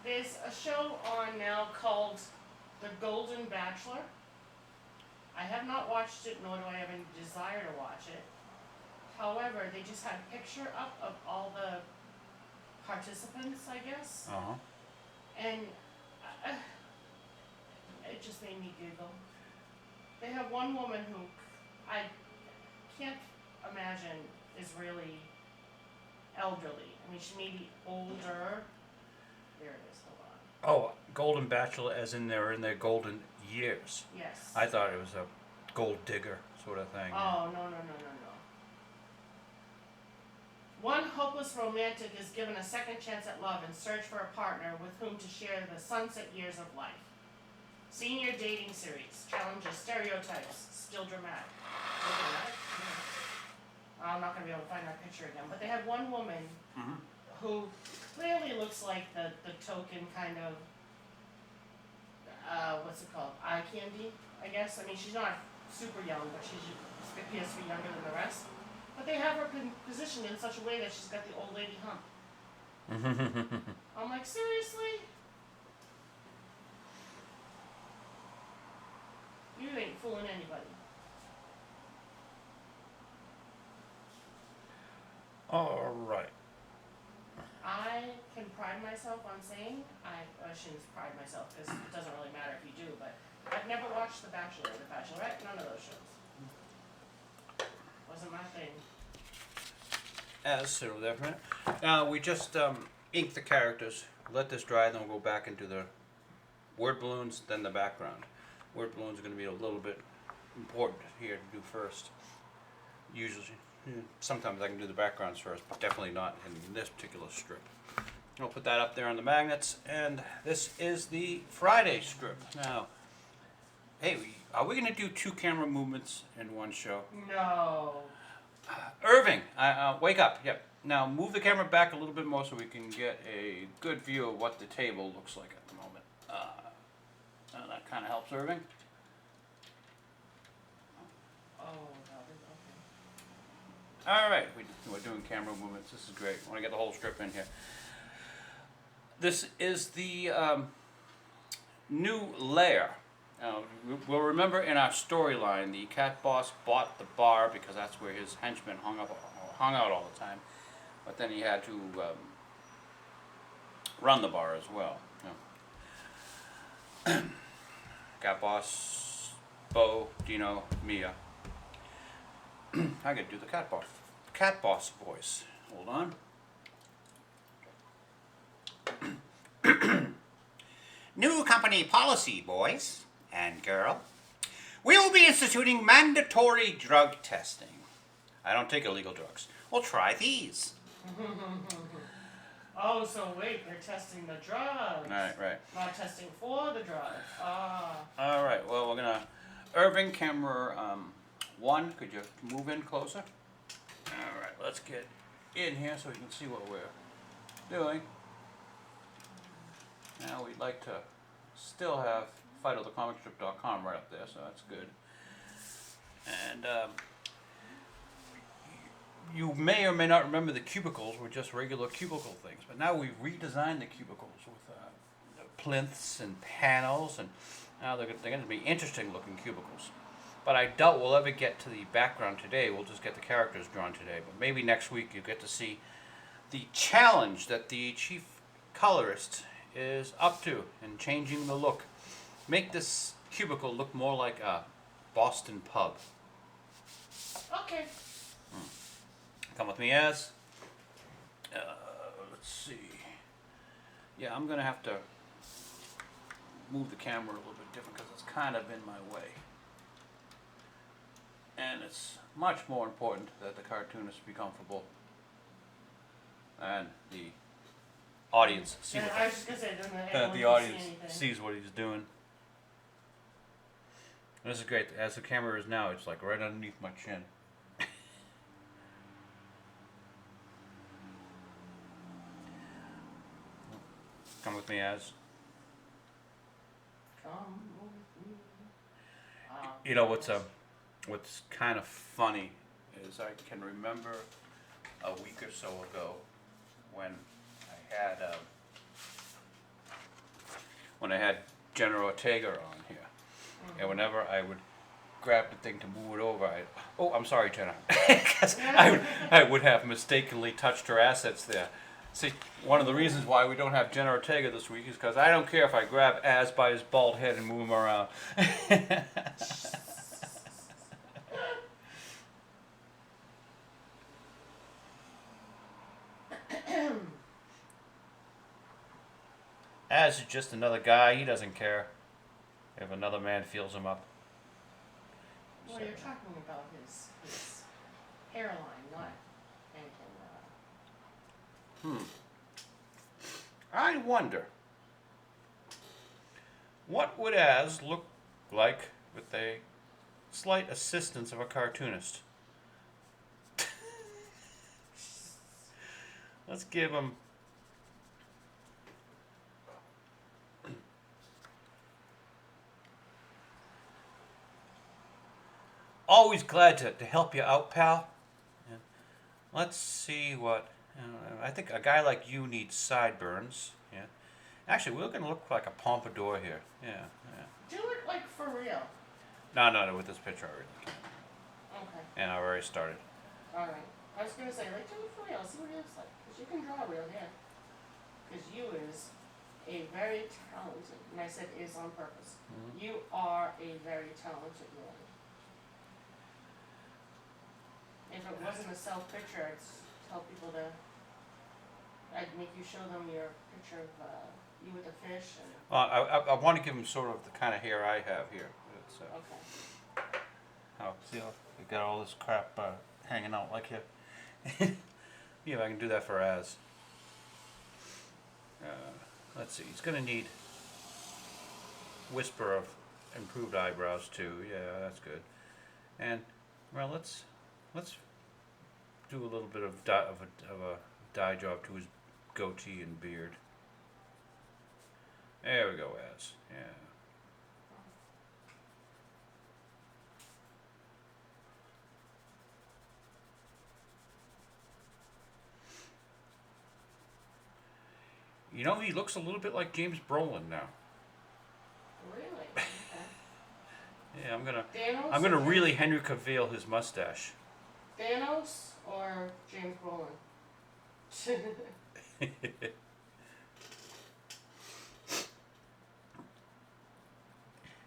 [SPEAKER 2] There's a show on now called The Golden Bachelor. I have not watched it, nor do I have any desire to watch it. However, they just had a picture up of all the participants, I guess.
[SPEAKER 1] Uh-huh.
[SPEAKER 2] And it just made me giggle. They have one woman who I can't imagine is really elderly. I mean, she may be older. There it is, hold on.
[SPEAKER 1] Oh, Golden Bachelor as in they're in their golden years.
[SPEAKER 2] Yes.
[SPEAKER 1] I thought it was a gold digger sort of thing.
[SPEAKER 2] Oh, no, no, no, no, no. One hopeless romantic is given a second chance at love and search for a partner with whom to share the sunset years of life. Senior dating series challenges stereotypes, still dramatic. Still dramatic? I'm not going to be able to find that picture again, but they had one woman who clearly looks like the token kind of, what's it called, eye candy, I guess. I mean, she's not super young, but she appears to be younger than the rest. But they have her positioned in such a way that she's got the old lady hump. I'm like, seriously? You ain't fooling anybody.
[SPEAKER 1] All right.
[SPEAKER 2] I can pride myself on saying, I shouldn't pride myself because it doesn't really matter if you do, but I've never watched The Bachelor or The Bachelorette, none of those shows. Wasn't my thing.
[SPEAKER 1] As so there for a minute. Now we just ink the characters. Let this dry, then we'll go back into the word balloons, then the background. Word balloons are going to be a little bit important here to do first. Usually, sometimes I can do the backgrounds first, but definitely not in this particular strip. I'll put that up there on the magnets, and this is the Friday strip. Now, hey, are we going to do 2 camera movements in one show?
[SPEAKER 2] No.
[SPEAKER 1] Irving, wake up. Yep. Now move the camera back a little bit more so we can get a good view of what the table looks like at the moment. That kind of helps, Irving.
[SPEAKER 2] okay.
[SPEAKER 1] All right, we're doing camera movements. This is great. I want to get the whole strip in here. This is the new lair. We'll remember in our storyline, the cat boss bought the bar because that's where his henchmen hung out all the time. But then he had to run the bar as well. Cat boss, Bo, Dino, Mia. I could do the cat boss voice. Hold on. New company policy, boys and girl. We will be instituting mandatory drug testing. I don't take illegal drugs. Well, try these.
[SPEAKER 2] Oh, so wait, they're testing the drugs.
[SPEAKER 1] Right.
[SPEAKER 2] Not testing for the drugs. Ah.
[SPEAKER 1] All right, well, we're gonna, Irving, camera 1, could you move in closer? All right, let's get in here so you can see what we're doing. Now we'd like to still have FidoTheComicStrip.com right up there, so that's good. And you may or may not remember the cubicles were just regular cubicle things, but now we've redesigned the cubicles with plinths and panels, and now they're going to be interesting looking cubicles. But I doubt we'll ever get to the background today. We'll just get the characters drawn today. But maybe next week you get to see the challenge that the chief colorist is up to in changing the look. Make this cubicle look more like a Boston pub.
[SPEAKER 2] Okay.
[SPEAKER 1] Come with me, as. Let's see. Yeah, I'm gonna have to move the camera a little bit different because it's kind of in my way. And it's much more important that the cartoonists be comfortable and the audience see
[SPEAKER 2] Yeah, I was just gonna say,
[SPEAKER 1] that the audience sees what he's doing. And this is great. As the camera is now, it's like right underneath my chin. Come with me, as.
[SPEAKER 2] Come with me.
[SPEAKER 1] You know what's kind of funny is I can remember a week or so ago when I had General Ortega on here, and whenever I would grab the thing to move it over, I'm sorry, Jenna, because I would have mistakenly touched her assets there. See, one of the reasons why we don't have Jenna Ortega this week is because I don't care if I grab Az by his bald head and move him around. Az is just another guy. He doesn't care if another man feels him up.
[SPEAKER 2] Well, you're talking about his hairline, not anything.
[SPEAKER 1] I wonder, what would Az look like with a slight assistance of a cartoonist? Let's give him. Always glad to help you out, pal. Yeah. Let's see what. I think a guy like you needs sideburns. Yeah. Actually, we're going to look like a pompadour here. Yeah.
[SPEAKER 2] Do it like for real.
[SPEAKER 1] No, with this picture I really can't.
[SPEAKER 2] Okay.
[SPEAKER 1] And I've already started.
[SPEAKER 2] Alright. I was gonna say, like, do it for real. See what it looks like. Because you can draw real hair. Because you is a very talented, and I said is on purpose.
[SPEAKER 1] Mm-hmm.
[SPEAKER 2] You are a very talented man. If it wasn't a self picture, I'd tell people I'd make you show them your picture of you with the fish. And
[SPEAKER 1] I want to give him sort of the kind of hair I have here. It's,
[SPEAKER 2] okay.
[SPEAKER 1] see how you got all this crap hanging out like here. Yeah, I can do that for Az. Let's see. He's gonna need whisper of improved eyebrows too. Yeah, that's good. And well, let's do a little bit of a dye job to his goatee and beard. There we go, Az. Yeah. You know, he looks a little bit like James Brolin now.
[SPEAKER 2] Really? Okay.
[SPEAKER 1] Yeah, I'm gonna
[SPEAKER 2] Thanos or
[SPEAKER 1] really Henry Cavill his mustache.
[SPEAKER 2] Thanos or James Brolin?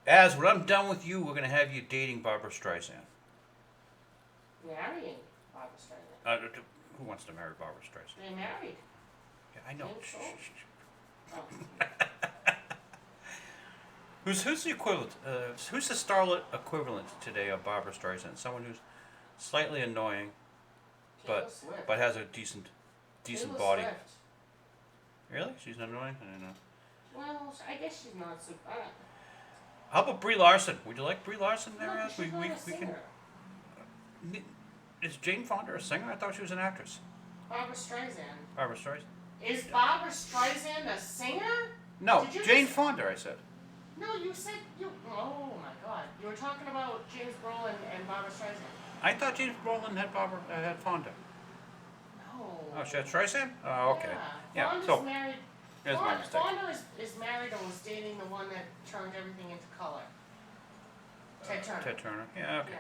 [SPEAKER 1] As when I'm done with you, we're gonna have you dating Barbara Streisand.
[SPEAKER 2] Marrying Barbara Streisand.
[SPEAKER 1] Who wants to marry Barbara Streisand?
[SPEAKER 2] They married.
[SPEAKER 1] Yeah, I know.
[SPEAKER 2] Think so? Oh.
[SPEAKER 1] Who's the equivalent? Who's the starlet equivalent today of Barbara Streisand? Someone who's slightly annoying,
[SPEAKER 2] Taylor
[SPEAKER 1] but
[SPEAKER 2] Swift.
[SPEAKER 1] has a decent
[SPEAKER 2] Taylor
[SPEAKER 1] body.
[SPEAKER 2] Swift.
[SPEAKER 1] Really? She's not annoying? I don't know.
[SPEAKER 2] Well, I guess she's not so.
[SPEAKER 1] How about Brie Larson? Would you like Brie Larson there?
[SPEAKER 2] No,
[SPEAKER 1] As
[SPEAKER 2] she's not a singer.
[SPEAKER 1] Is Jane Fonda a singer? I thought she was an actress.
[SPEAKER 2] Barbara Streisand.
[SPEAKER 1] Barbara Streisand.
[SPEAKER 2] Is Barbara Streisand a singer?
[SPEAKER 1] No,
[SPEAKER 2] Did you
[SPEAKER 1] Jane
[SPEAKER 2] just-
[SPEAKER 1] Fonda. I said.
[SPEAKER 2] No, you said you. Oh my God! You were talking about James Brolin and Barbara Streisand.
[SPEAKER 1] I thought James Brolin had had Fonda.
[SPEAKER 2] No.
[SPEAKER 1] Oh, she had Streisand. Oh, okay. Yeah.
[SPEAKER 2] Fonda's
[SPEAKER 1] So
[SPEAKER 2] married.
[SPEAKER 1] here's my mistake.
[SPEAKER 2] Fonda is married and was dating the one that turned everything into color. Ted Turner.
[SPEAKER 1] Ted Turner. Yeah. Okay.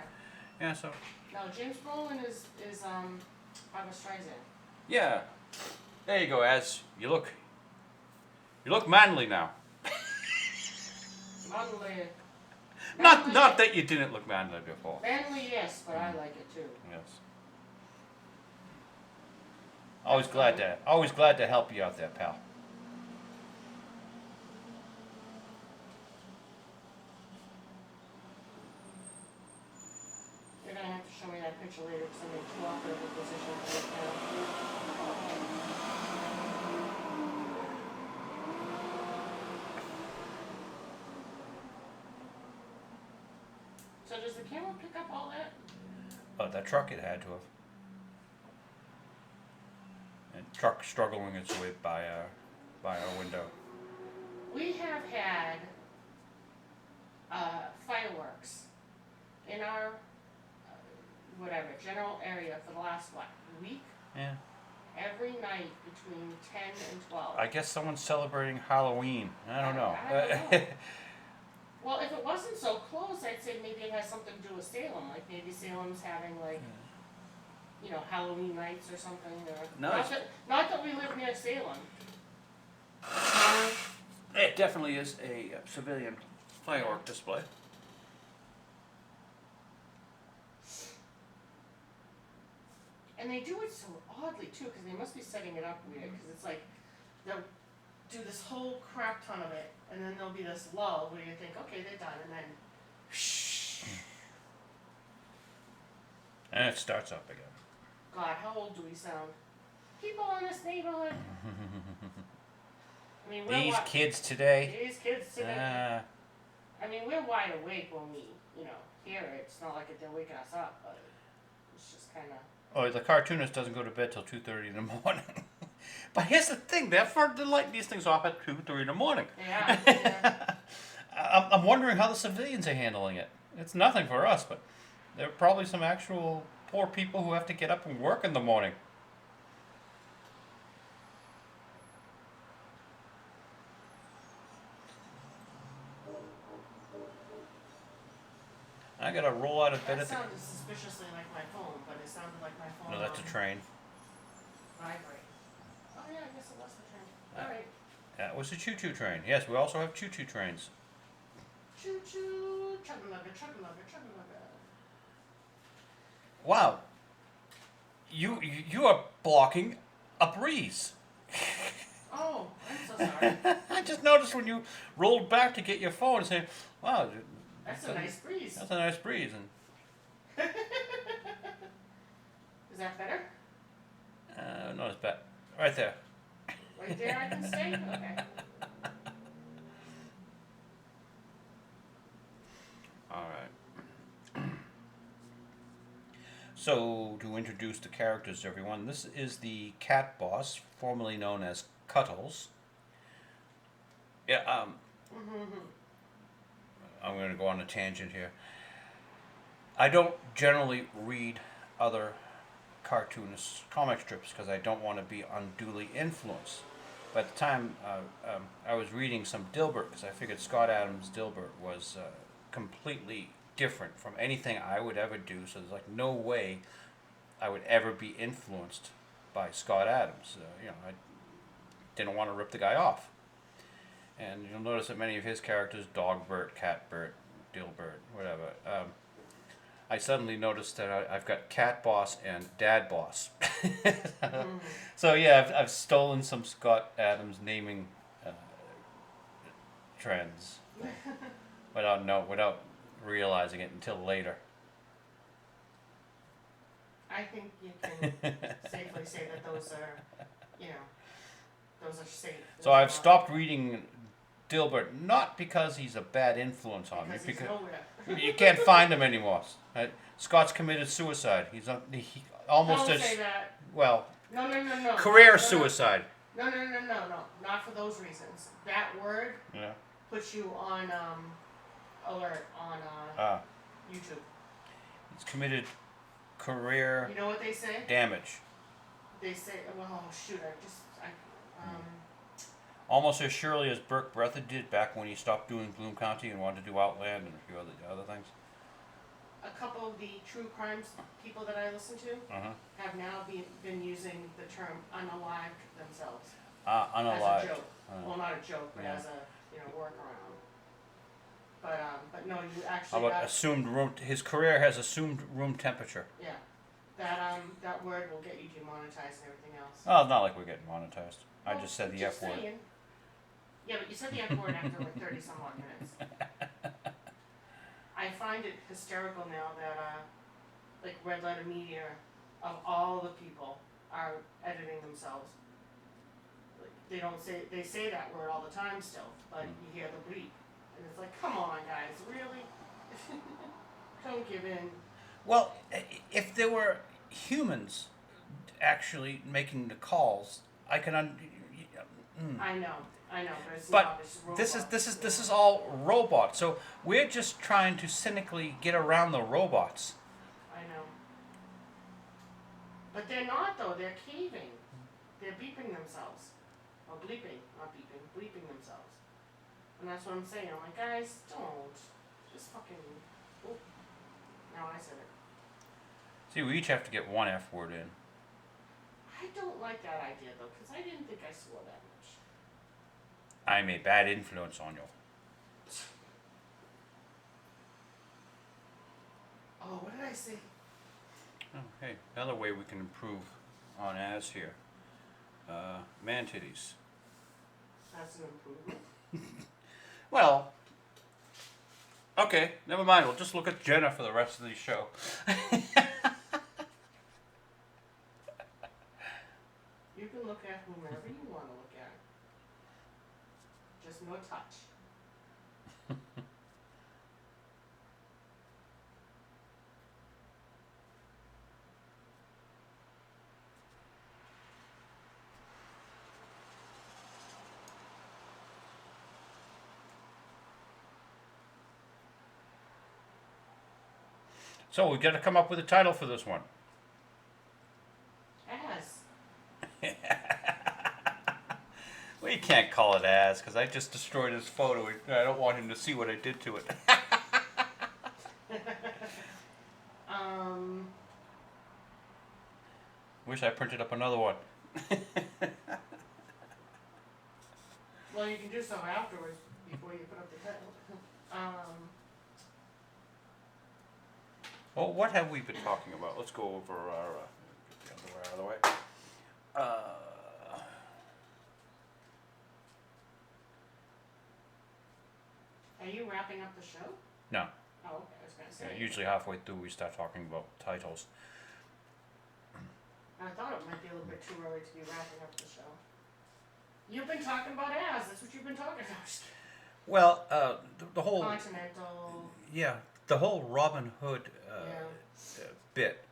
[SPEAKER 2] Yeah.
[SPEAKER 1] Yeah. So.
[SPEAKER 2] No, James Brolin is Barbara Streisand.
[SPEAKER 1] Yeah. There you go. As you look manly now.
[SPEAKER 2] Manly.
[SPEAKER 1] Not that you didn't look manly before.
[SPEAKER 2] Manly, yes, but I like it too.
[SPEAKER 1] Yes. Always glad to help you out there, pal.
[SPEAKER 2] You're gonna have to show me that picture later because I'm in too awkward of a position right now. So does the camera pick up all that?
[SPEAKER 1] Oh, that truck it had to have. And truck struggling its way by our window.
[SPEAKER 2] We have had fireworks in our whatever general area for the last week.
[SPEAKER 1] Yeah.
[SPEAKER 2] Every night between 10 and 12.
[SPEAKER 1] I guess someone's celebrating Halloween. I don't know.
[SPEAKER 2] I don't know. Well, if it wasn't so close, I'd say maybe it has something to do with Salem. Like maybe Salem's having Halloween nights or something. Or,
[SPEAKER 1] No,
[SPEAKER 2] not that we live near Salem.
[SPEAKER 1] It definitely is a civilian firework display.
[SPEAKER 2] And they do it so oddly too, because they must be setting it up weird. Because it's like they'll do this whole crap ton of it, and then there'll be this lull where you think, okay, they're done, and then shh.
[SPEAKER 1] And it starts up again.
[SPEAKER 2] God, how old do we sound? People in this neighborhood. I mean,
[SPEAKER 1] These kids today.
[SPEAKER 2] These kids today. I mean, we're wide awake when we, hear it. It's not like they're waking us up, but it's just kind of.
[SPEAKER 1] Oh, the cartoonist doesn't go to bed till 2:30 in the morning. But here's the thing: they're for to light these things off at 2:30 in the morning.
[SPEAKER 2] Yeah.
[SPEAKER 1] I'm wondering how the civilians are handling it. It's nothing for us, but there are probably some actual poor people who have to get up and work in the morning. I gotta roll out of bed
[SPEAKER 2] That
[SPEAKER 1] at the.
[SPEAKER 2] sounded suspiciously like my phone, but it sounded like my phone.
[SPEAKER 1] No, that's a train.
[SPEAKER 2] Vibrate. Oh yeah, I guess it was the train. All right.
[SPEAKER 1] That was a choo-choo train. Yes, we also have choo-choo trains.
[SPEAKER 2] Choo choo, chugga-lugga, chugga-lugga, chugga-lugga.
[SPEAKER 1] Wow. You are blocking a breeze.
[SPEAKER 2] Oh, I'm so sorry.
[SPEAKER 1] I just noticed when you rolled back to get your phone and saying, "Wow,
[SPEAKER 2] That's a nice breeze.
[SPEAKER 1] That's a nice breeze." And
[SPEAKER 2] Is that better?
[SPEAKER 1] no, it's bad. Right there.
[SPEAKER 2] Right there I can stay? Okay.
[SPEAKER 1] All right. So, to introduce the characters to everyone, this is the cat boss, formerly known as Cuddles. Yeah, I'm going to go on a tangent here. I don't generally read other cartoonists' comic strips because I don't want to be unduly influenced. By the time I was reading some Dilbert, because I figured Scott Adams' Dilbert was completely different from anything I would ever do, so there's like no way I would ever be influenced by Scott Adams. I didn't want to rip the guy off. And you'll notice that many of his characters, Dogbert, Catbert, Dilbert, whatever, I suddenly noticed that I've got Cat Boss and Dad Boss. So yeah, I've stolen some Scott Adams naming trends without realizing it until later.
[SPEAKER 2] I think you can safely say that those are, those are safe.
[SPEAKER 1] So I've stopped reading Dilbert, not because he's a bad influence on me,
[SPEAKER 2] Because he's
[SPEAKER 1] because
[SPEAKER 2] nowhere.
[SPEAKER 1] you can't find him anymore. Scott's committed suicide. He almost
[SPEAKER 2] Don't
[SPEAKER 1] as
[SPEAKER 2] say that.
[SPEAKER 1] well.
[SPEAKER 2] No.
[SPEAKER 1] Career
[SPEAKER 2] No.
[SPEAKER 1] suicide.
[SPEAKER 2] No. Not for those reasons. That word
[SPEAKER 1] Yeah.
[SPEAKER 2] puts you on alert on YouTube.
[SPEAKER 1] He's committed career
[SPEAKER 2] You know what they say?
[SPEAKER 1] damage.
[SPEAKER 2] They say, well, shoot,
[SPEAKER 1] Almost as surely as Burke Breathitt did back when he stopped doing Bloom County and wanted to do Outland and a few other things.
[SPEAKER 2] a couple of the true crimes people that I listen to have now been using the term unalived themselves
[SPEAKER 1] Unalived.
[SPEAKER 2] as a joke. Well, not a joke, but
[SPEAKER 1] Yeah.
[SPEAKER 2] as a workaround. But no, you
[SPEAKER 1] How
[SPEAKER 2] actually
[SPEAKER 1] about assumed room? His career has assumed room temperature.
[SPEAKER 2] yeah. That word will get you demonetized and everything else.
[SPEAKER 1] Oh, it's not like we're getting monetized. I
[SPEAKER 2] Well,
[SPEAKER 1] just said the
[SPEAKER 2] just
[SPEAKER 1] F word.
[SPEAKER 2] saying. Yeah, but you said the F word after like 30 some odd minutes. I find it hysterical now that like Red Letter Media, of all the people, are editing themselves. Like they say that word all the time still, but you hear the bleep, and it's like, come on, guys, really? Don't give in.
[SPEAKER 1] Well, if there were humans actually making the calls, I can.
[SPEAKER 2] I know, but it's
[SPEAKER 1] But
[SPEAKER 2] not. It's
[SPEAKER 1] this is all robots. So we're just trying to cynically get around the robots.
[SPEAKER 2] I know. But they're not though. They're caving. They're beeping themselves. Or bleeping, not beeping, bleeping themselves. And that's what I'm saying. I'm like, guys, don't. Just fucking. Oh. Now I said it.
[SPEAKER 1] See, we each have to get one F word in.
[SPEAKER 2] I don't like that idea though, because I didn't think I swore that much.
[SPEAKER 1] I'm a bad influence on you.
[SPEAKER 2] Oh, what did I say?
[SPEAKER 1] Oh, hey, another way we can improve on as here. Man titties.
[SPEAKER 2] That's an improvement.
[SPEAKER 1] Well, okay, never mind. We'll just look at Jenna for the rest of the show.
[SPEAKER 2] You can look at whomever you want to look at. Just no touch.
[SPEAKER 1] So we've got to come up with a title for this one.
[SPEAKER 2] As.
[SPEAKER 1] Well, you can't call it as, because I just destroyed his photo. I don't want him to see what I did to it. Wish I printed up another one.
[SPEAKER 2] Well, you can do so afterwards before you put up the title.
[SPEAKER 1] Well, what have we been talking about? Let's go over our. Get the underwear out of the way.
[SPEAKER 2] Are you wrapping up the show?
[SPEAKER 1] No.
[SPEAKER 2] Oh, okay. I was gonna say.
[SPEAKER 1] Usually halfway through we start talking about titles.
[SPEAKER 2] I thought it might be a little bit too early to be wrapping up the show. You've been talking about as. That's what you've been talking about.
[SPEAKER 1] Well, the whole
[SPEAKER 2] Continental.
[SPEAKER 1] the whole Robin Hood
[SPEAKER 2] Yeah.
[SPEAKER 1] bit.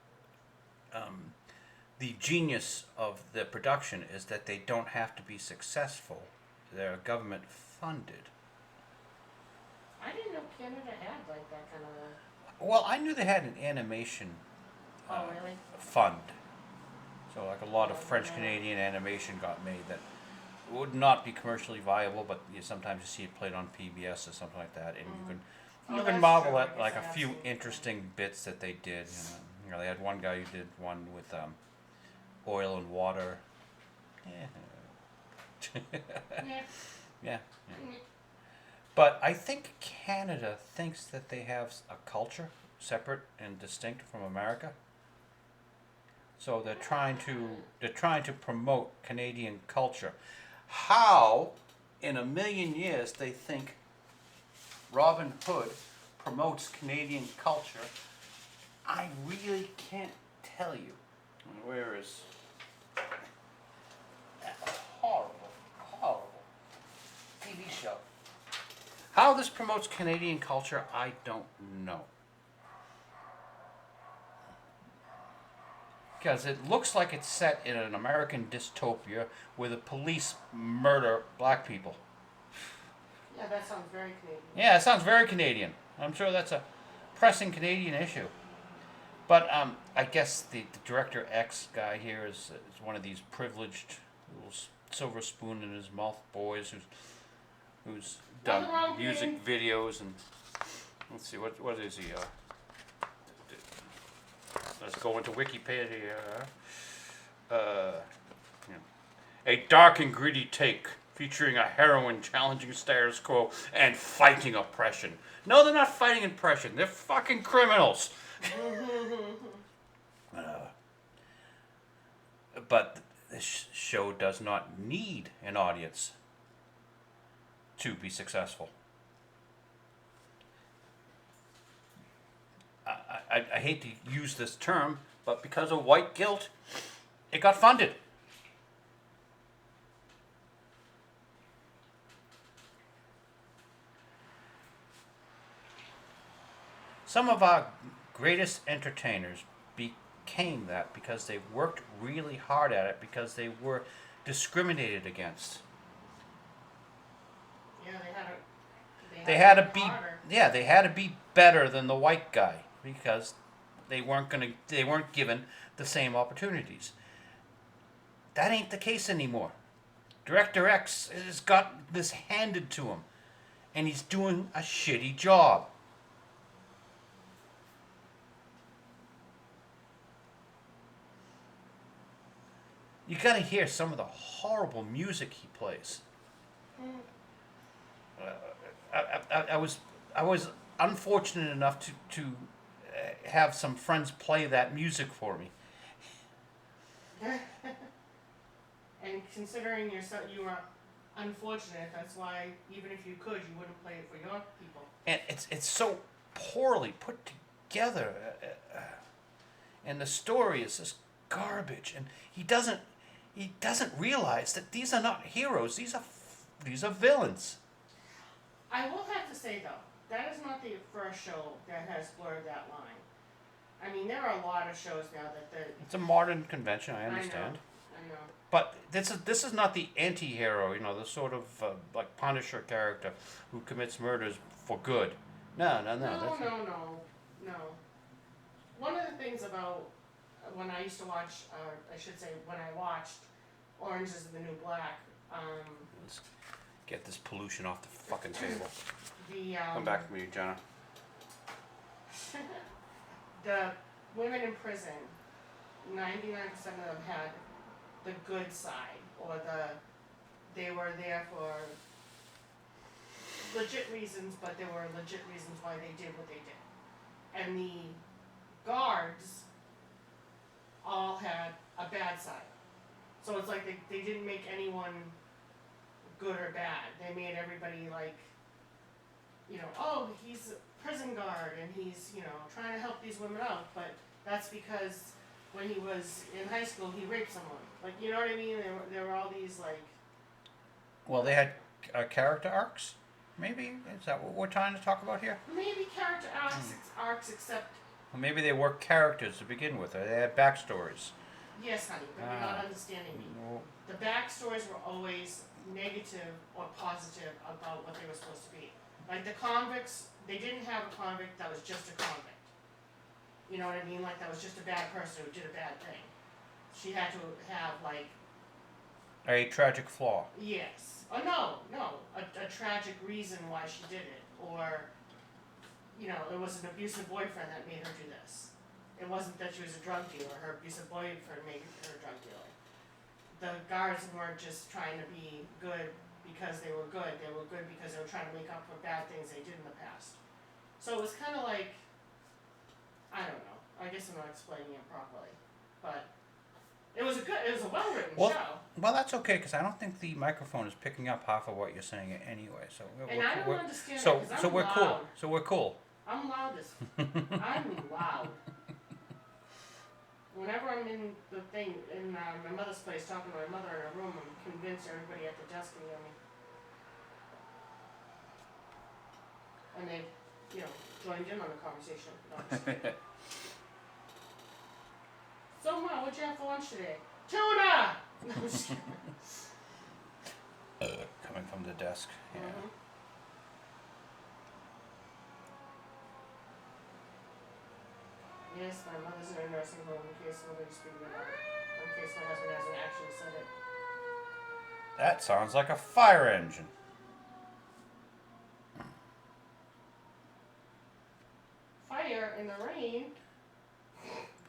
[SPEAKER 1] The genius of the production is that they don't have to be successful. They're government funded.
[SPEAKER 2] I didn't know Canada had like that kind of a.
[SPEAKER 1] Well, I knew they had an animation
[SPEAKER 2] Oh, really?
[SPEAKER 1] fund. So like a lot of French Canadian animation got made that would not be commercially viable, but sometimes you see it played on PBS or something like that, and
[SPEAKER 2] Oh,
[SPEAKER 1] you can
[SPEAKER 2] that's
[SPEAKER 1] marvel
[SPEAKER 2] true. I
[SPEAKER 1] at
[SPEAKER 2] guess
[SPEAKER 1] like
[SPEAKER 2] I
[SPEAKER 1] a
[SPEAKER 2] have
[SPEAKER 1] few
[SPEAKER 2] seen it.
[SPEAKER 1] interesting bits that they did. They had one guy who did one with oil and water. Yeah.
[SPEAKER 2] Yeah.
[SPEAKER 1] Yeah.
[SPEAKER 2] Mm.
[SPEAKER 1] But I think Canada thinks that they have a culture separate and distinct from America. So they're trying to promote Canadian culture. How, in a million years, they think Robin Hood promotes Canadian culture, I really can't tell you. Where is that horrible, horrible TV show? How this promotes Canadian culture, I don't know. Because it looks like it's set in an American dystopia where the police murder black people.
[SPEAKER 2] Yeah, that sounds very Canadian.
[SPEAKER 1] Yeah, it sounds very Canadian. I'm sure that's a pressing Canadian issue. But I guess the Director X guy here is one of these privileged little silver spoon in his mouth boys who's done
[SPEAKER 2] Nothing wrong with
[SPEAKER 1] music videos and let's see what is he? Let's go into Wikipedia. Yeah. A dark and gritty take featuring a heroine challenging status quo and fighting oppression. No, they're not fighting oppression. They're fucking criminals. But this show does not need an audience to be successful. I hate to use this term, but because of white guilt, it got funded. Some of our greatest entertainers became that because they worked really hard at it, because they were discriminated against.
[SPEAKER 2] Yeah,
[SPEAKER 1] They had to
[SPEAKER 2] work
[SPEAKER 1] be
[SPEAKER 2] harder.
[SPEAKER 1] they had to be better than the white guy because they weren't given the same opportunities. That ain't the case anymore. Director X has got this handed to him, and he's doing a shitty job. You gotta hear some of the horrible music he plays. I was unfortunate enough to have some friends play that music for me.
[SPEAKER 2] And considering you were unfortunate, that's why even if you could, you wouldn't play it for your people.
[SPEAKER 1] And it's so poorly put together, and the story is just garbage. And he doesn't realize that these are not heroes; these are villains.
[SPEAKER 2] I will have to say though, that is not the first show that has blurred that line. I mean, there are a lot of shows now that
[SPEAKER 1] It's a modern convention, I understand.
[SPEAKER 2] I know.
[SPEAKER 1] But this is not the anti-hero, the sort of like Punisher character who commits murders for good. No.
[SPEAKER 2] No. One of the things about when I used to watch, I should say when I watched Orange is the New Black,
[SPEAKER 1] Let's get this pollution off the fucking table.
[SPEAKER 2] the
[SPEAKER 1] Come back to me, Jenna.
[SPEAKER 2] the women in prison, 99% of them had the good side, or they were there for legit reasons, but there were legit reasons why they did what they did. And the guards all had a bad side. So it's like they didn't make anyone good or bad. They made everybody like, oh, he's a prison guard and he's, trying to help these women out, but that's because when he was in high school he raped someone. Like, you know what I mean? There were all these like...
[SPEAKER 1] Well, they had character arcs, maybe? Is that what we're trying to talk about here?
[SPEAKER 2] Maybe character arcs except...
[SPEAKER 1] Or maybe they were characters to begin with, or they had backstories.
[SPEAKER 2] Yes, honey, but you're not understanding me.
[SPEAKER 1] Well,
[SPEAKER 2] The backstories were always negative or positive about what they were supposed to be. Like the convicts, they didn't have a convict that was just a convict. You know what I mean? Like that was just a bad person who did a bad thing. She had to have like...
[SPEAKER 1] A tragic flaw.
[SPEAKER 2] Yes. Oh, no. A tragic reason why she did it. Or, it was an abusive boyfriend that made her do this. It wasn't that she was a drug dealer. Her abusive boyfriend made her a drug dealer. The guards weren't just trying to be good because they were good. They were good because they were trying to make up for bad things they did in the past. So it was kind of like, I don't know. I guess I'm not explaining it properly. But it was a well-written show.
[SPEAKER 1] Well, that's okay, because I don't think the microphone is picking up half of what you're saying anyway. So
[SPEAKER 2] And I don't understand
[SPEAKER 1] so
[SPEAKER 2] that because
[SPEAKER 1] so
[SPEAKER 2] I'm
[SPEAKER 1] we're
[SPEAKER 2] loud.
[SPEAKER 1] cool. So we're cool.
[SPEAKER 2] I'm loud as I'm loud. Whenever I'm in the thing in my mother's place talking to my mother in her room, I'm convinced everybody at the desk can hear me. And they, joined in on the conversation. No, so, Ma, what'd you have for lunch today? Tuna! No, I'm just kidding.
[SPEAKER 1] Coming from the desk. Yeah.
[SPEAKER 2] Mhm. Yes, my mother's in a nursing home in case nobody's speaking about it. In case my husband hasn't actually said it.
[SPEAKER 1] That sounds like a fire engine.
[SPEAKER 2] Fire in the rain?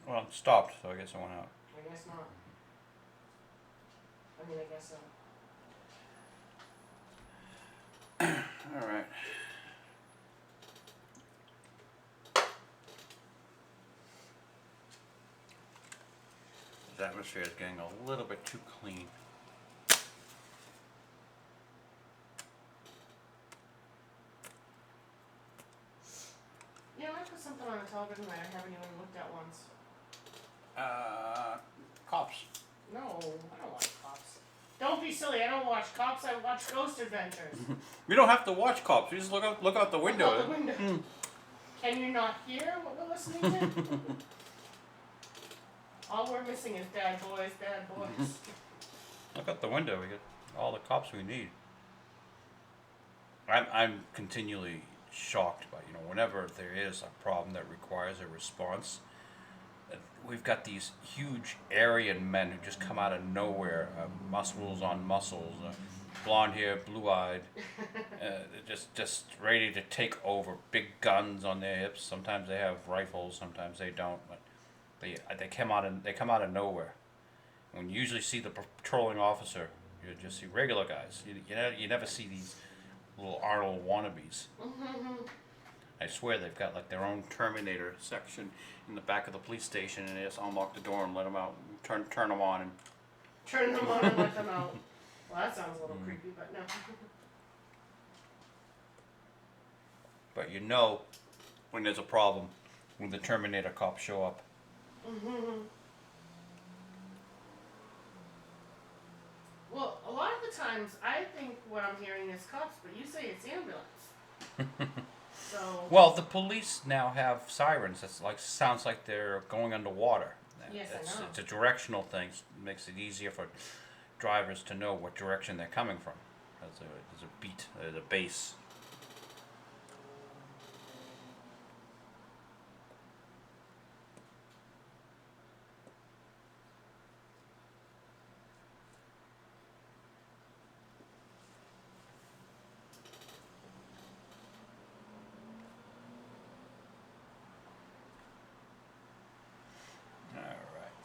[SPEAKER 1] Well, it stopped, so I guess it went out.
[SPEAKER 2] I guess not. I guess so.
[SPEAKER 1] All right. The atmosphere is getting a little bit too clean.
[SPEAKER 2] I put something on the television that I haven't even looked at once.
[SPEAKER 1] Cops.
[SPEAKER 2] No, I don't watch Cops. Don't be silly, I don't watch Cops, I watch Ghost Adventures.
[SPEAKER 1] You don't have to watch Cops. You just look out the window.
[SPEAKER 2] Look out the window. Can you not hear what we're listening to? All we're missing is bad boys.
[SPEAKER 1] Look out the window. We get all the cops we need. I'm continually shocked by, whenever there is a problem that requires a response, we've got these huge Aryan men who just come out of nowhere, muscles on muscles, blonde hair, blue-eyed, just ready to take over, big guns on their hips. Sometimes they have rifles, sometimes they don't, but they come out of nowhere. When you usually see the patrolling officer, you just see regular guys. You never see these little Arnold wannabes. I swear they've got like their own Terminator section in the back of the police station, and they just unlock the door and let them out, turn them on, and
[SPEAKER 2] Turn them on and let them out. Well, that sounds a little creepy, but no.
[SPEAKER 1] but when there's a problem, when the Terminator cops show up.
[SPEAKER 2] Well, a lot of the times I think what I'm hearing is cops, but you say it's ambulance. So.
[SPEAKER 1] Well, the police now have sirens. That's sounds like they're going underwater.
[SPEAKER 2] Yes, I know.
[SPEAKER 1] It's a directional thing. It makes it easier for drivers to know what direction they're coming from. There's a beat, there's a base.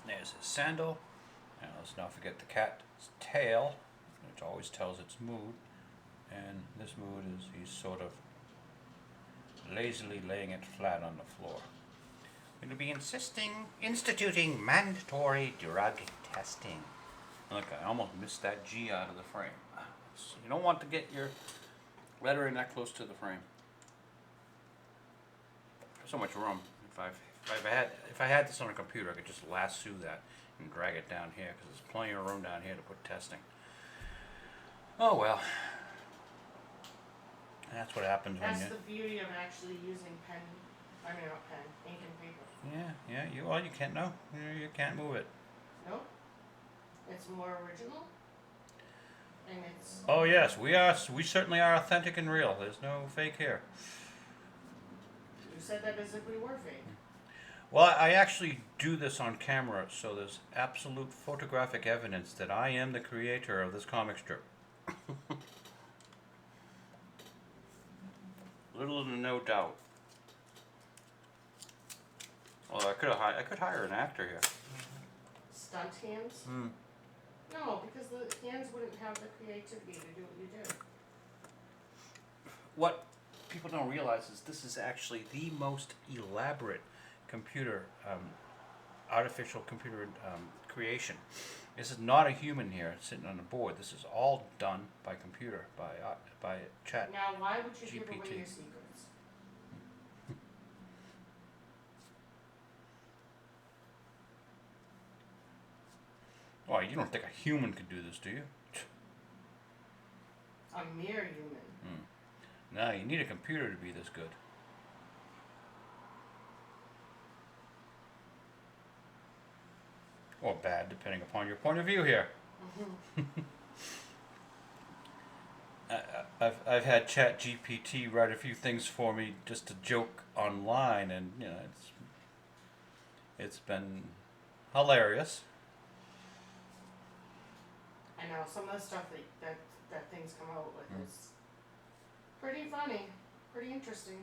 [SPEAKER 1] There's his sandal. And let's not forget the cat's tail, which always tells its mood. And this mood is he's sort of lazily laying it flat on the floor. We're going to be instituting mandatory drug testing. Look, I almost missed that G out of the frame. So you don't want to get your lettering that close to the frame. There's so much room. If I had this on a computer, I could just lasso that and drag it down here, because there's plenty of room down here to put testing. Oh well. That's what happens when
[SPEAKER 2] That's
[SPEAKER 1] you.
[SPEAKER 2] the beauty of actually using not pen, ink and paper.
[SPEAKER 1] Yeah. You can't know. You can't move it.
[SPEAKER 2] Nope. It's more original. And it's.
[SPEAKER 1] Oh yes, we certainly are authentic and real. There's no fake here.
[SPEAKER 2] You said that as if we were fake.
[SPEAKER 1] Well, I actually do this on camera, so there's absolute photographic evidence that I am the creator of this comic strip. Little to no doubt. Although I could hire an actor here.
[SPEAKER 2] Stunt hands?
[SPEAKER 1] Hmm.
[SPEAKER 2] No, because the hands wouldn't have the creativity to do what you do.
[SPEAKER 1] What people don't realize is this is actually the most elaborate computer, artificial computer creation. This is not a human here sitting on a board. This is all done by computer, by chat.
[SPEAKER 2] Now, why would you give away
[SPEAKER 1] GPT.
[SPEAKER 2] your secrets?
[SPEAKER 1] Oh, you don't think a human could do this, do you?
[SPEAKER 2] A mere human.
[SPEAKER 1] No, you need a computer to be this good. Or bad, depending upon your point of view here. I've had Chat GPT write a few things for me just to joke online, and you know it's been hilarious.
[SPEAKER 2] I know some of the stuff that things come out with is pretty funny, pretty interesting.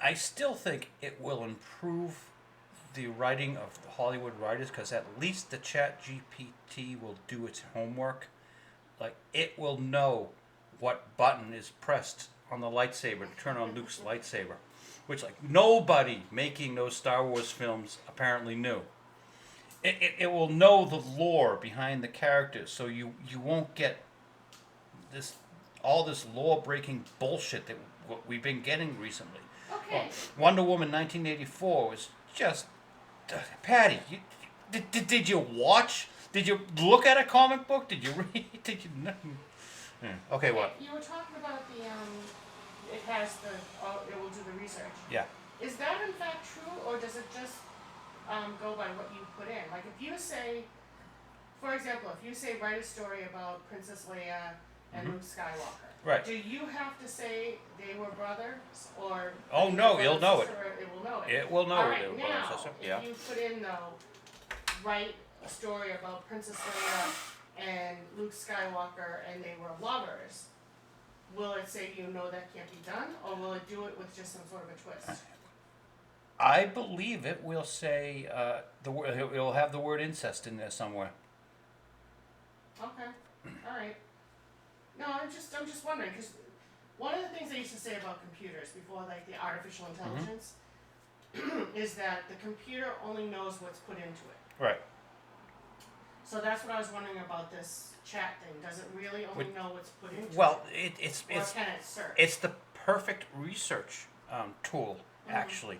[SPEAKER 1] I still think it will improve the writing of the Hollywood writers, because at least the Chat GPT will do its homework. Like, it will know what button is pressed on the lightsaber to turn on Luke's lightsaber, which like nobody making those Star Wars films apparently knew. It will know the lore behind the characters, so you won't get this all this lore breaking bullshit that what we've been getting recently.
[SPEAKER 2] Okay.
[SPEAKER 1] Wonder Woman 1984 was just Patty. Did you watch? Did you look at a comic book? Did you read? Did you? Okay, what?
[SPEAKER 2] You were talking about the it has the it will do the research.
[SPEAKER 1] Yeah.
[SPEAKER 2] Is that in fact true, or does it just go by what you put in? Like if you say, for example, if you say write a story about Princess Leia and Luke Skywalker.
[SPEAKER 1] Right.
[SPEAKER 2] Do you have to say they were brothers, or?
[SPEAKER 1] Oh no, it'll know it.
[SPEAKER 2] It will know it.
[SPEAKER 1] It will know
[SPEAKER 2] All
[SPEAKER 1] it.
[SPEAKER 2] right,
[SPEAKER 1] It will
[SPEAKER 2] now,
[SPEAKER 1] process it. Yeah.
[SPEAKER 2] if you put in though, write a story about Princess Leia and Luke Skywalker and they were lovers, will it say you know that can't be done, or will it do it with just some sort of a twist?
[SPEAKER 1] I believe it will say the word. It'll have the word incest in there somewhere.
[SPEAKER 2] Okay, all right. No, I'm just wondering, because one of the things I used to say about computers before, like the artificial intelligence, is that the computer only knows what's put into it.
[SPEAKER 1] Right.
[SPEAKER 2] So that's what I was wondering about this chat thing. Does it really only know what's put into
[SPEAKER 1] Well,
[SPEAKER 2] it?
[SPEAKER 1] it's
[SPEAKER 2] Or can it search?
[SPEAKER 1] it's the perfect research tool, actually.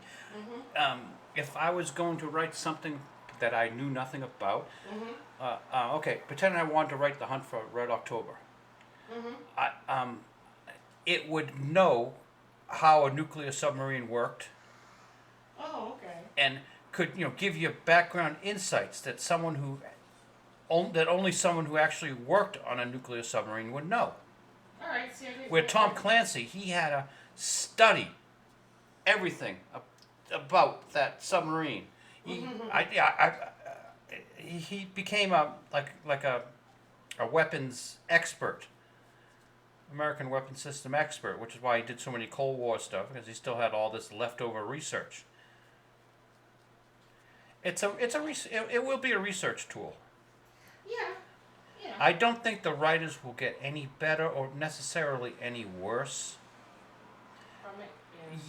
[SPEAKER 1] If I was going to write something that I knew nothing about, okay, pretend I wanted to write The Hunt for Red October. It would know how a nuclear submarine worked,
[SPEAKER 2] Oh, okay.
[SPEAKER 1] and could give you background insights that only someone who actually worked on a nuclear submarine would know.
[SPEAKER 2] All right. See, I didn't.
[SPEAKER 1] Where Tom Clancy, he had to study everything about that submarine. He became a weapons expert, American weapons system expert, which is why he did so many Cold War stuff, because he still had all this leftover research. It will be a research tool.
[SPEAKER 2] Yeah. Yeah.
[SPEAKER 1] I don't think the writers will get any better or necessarily any worse.
[SPEAKER 2] From it.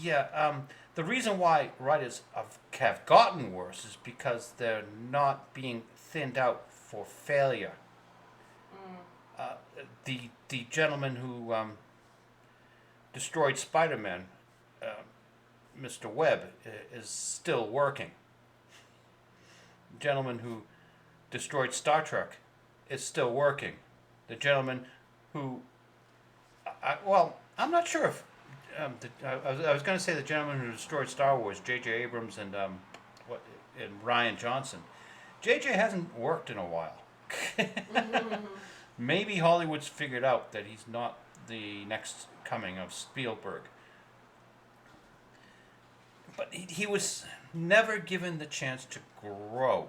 [SPEAKER 1] Yeah, the reason why writers have gotten worse is because they're not being thinned out for failure. The gentleman who destroyed Spider-Man, Mr. Webb, is still working. The gentleman who destroyed Star Trek is still working. The gentleman who, I'm not sure if I was going to say the gentleman who destroyed Star Wars, J.J. Abrams and Ryan Johnson. J.J. hasn't worked in a while. Maybe Hollywood's figured out that he's not the next coming of Spielberg. but he was never given the chance to grow.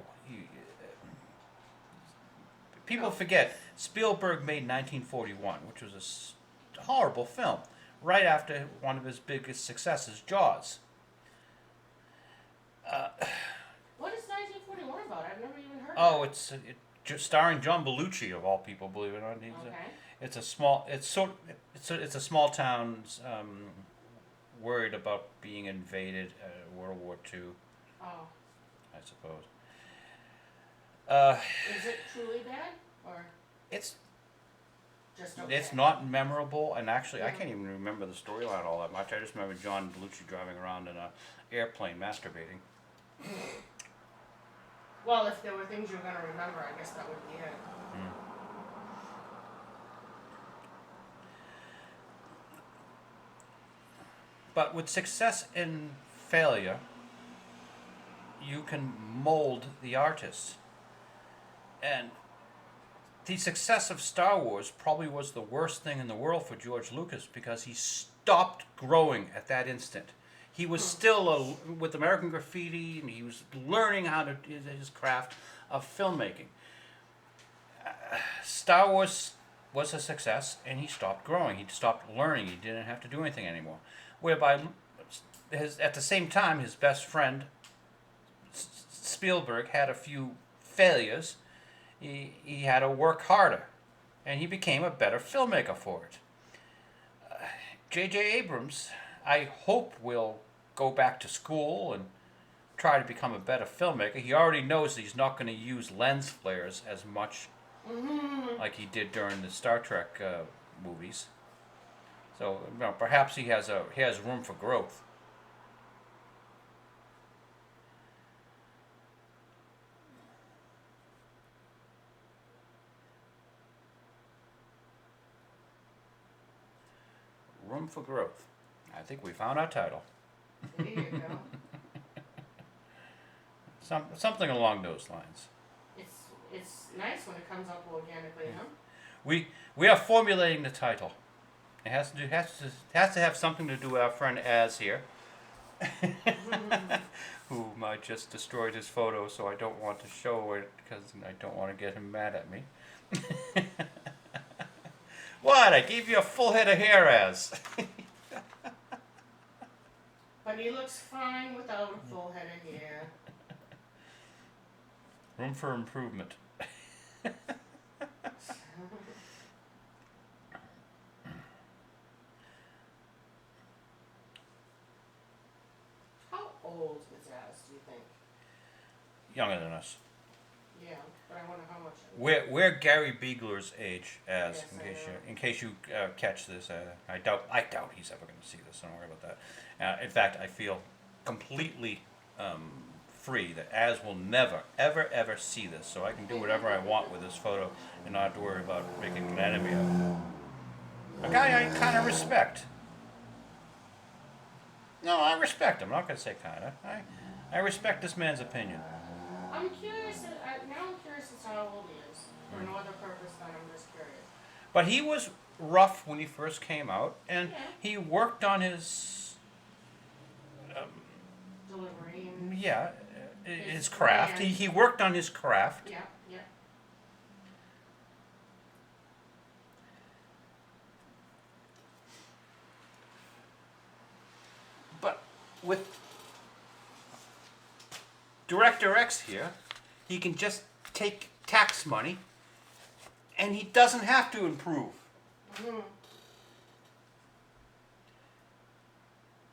[SPEAKER 1] People forget Spielberg made 1941, which was a horrible film, right after one of his biggest successes, Jaws.
[SPEAKER 2] What is 1941 about? I've never even heard
[SPEAKER 1] Oh,
[SPEAKER 2] of it.
[SPEAKER 1] it's starring John Belushi of all people, believe it or not.
[SPEAKER 2] Okay.
[SPEAKER 1] It's a small. It's a small town worried about being invaded. World War II,
[SPEAKER 2] Oh.
[SPEAKER 1] I suppose.
[SPEAKER 2] Is it truly bad? Or
[SPEAKER 1] It's
[SPEAKER 2] just okay?
[SPEAKER 1] it's not memorable, and actually, I
[SPEAKER 2] Yeah.
[SPEAKER 1] can't even remember the storyline all that much. I just remember John Belushi driving around in a airplane masturbating.
[SPEAKER 2] Well, if there were things you were going to remember, I guess that would be it.
[SPEAKER 1] Mm. But with success and failure, you can mold the artist. And the success of Star Wars probably was the worst thing in the world for George Lucas because he stopped growing at that instant. He was still with American Graffiti, and he was learning how to his craft of filmmaking. Star Wars was a success, and he stopped growing. He stopped learning. He didn't have to do anything anymore. Whereby, at the same time, his best friend Spielberg had a few failures. He had to work harder, and he became a better filmmaker for it. J.J. Abrams, I hope, will go back to school and try to become a better filmmaker. He already knows that he's not going to use lens flares as much like he did during the Star Trek movies. So perhaps he has room for growth. Room for growth. I think we found our title.
[SPEAKER 2] There you go.
[SPEAKER 1] Something along those lines.
[SPEAKER 2] It's nice when it comes up organically, huh?
[SPEAKER 1] We are formulating the title. It has to have something to do with our friend Az here, whom I just destroyed his photo, so I don't want to show it because I don't want to get him mad at me. What? I gave you a full head of hair, Az.
[SPEAKER 2] But he looks fine without a full head of hair.
[SPEAKER 1] Room for improvement.
[SPEAKER 2] How old is Az, do you think?
[SPEAKER 1] Younger than us.
[SPEAKER 2] Yeah, but I wonder how much.
[SPEAKER 1] We're Gary Beegler's age, Az.
[SPEAKER 2] Yes,
[SPEAKER 1] In case you catch this, I doubt he's ever going to see this. Don't worry about that. In fact, I feel completely free that Az will never, ever see this, so I can do whatever I want with this photo and not have to worry about making an enemy of him. A guy I kind of respect. No, I respect him. I'm not going to say kind of. I respect this man's opinion.
[SPEAKER 2] I'm curious. Now I'm curious as to how old he is. For no other purpose than I'm just curious.
[SPEAKER 1] But he was rough when he first came out, and
[SPEAKER 2] Yeah.
[SPEAKER 1] he worked on his
[SPEAKER 2] Delivery and
[SPEAKER 1] his craft.
[SPEAKER 2] brand.
[SPEAKER 1] He worked on his craft.
[SPEAKER 2] yeah.
[SPEAKER 1] But with Director X here, he can just take tax money, and he doesn't have to improve.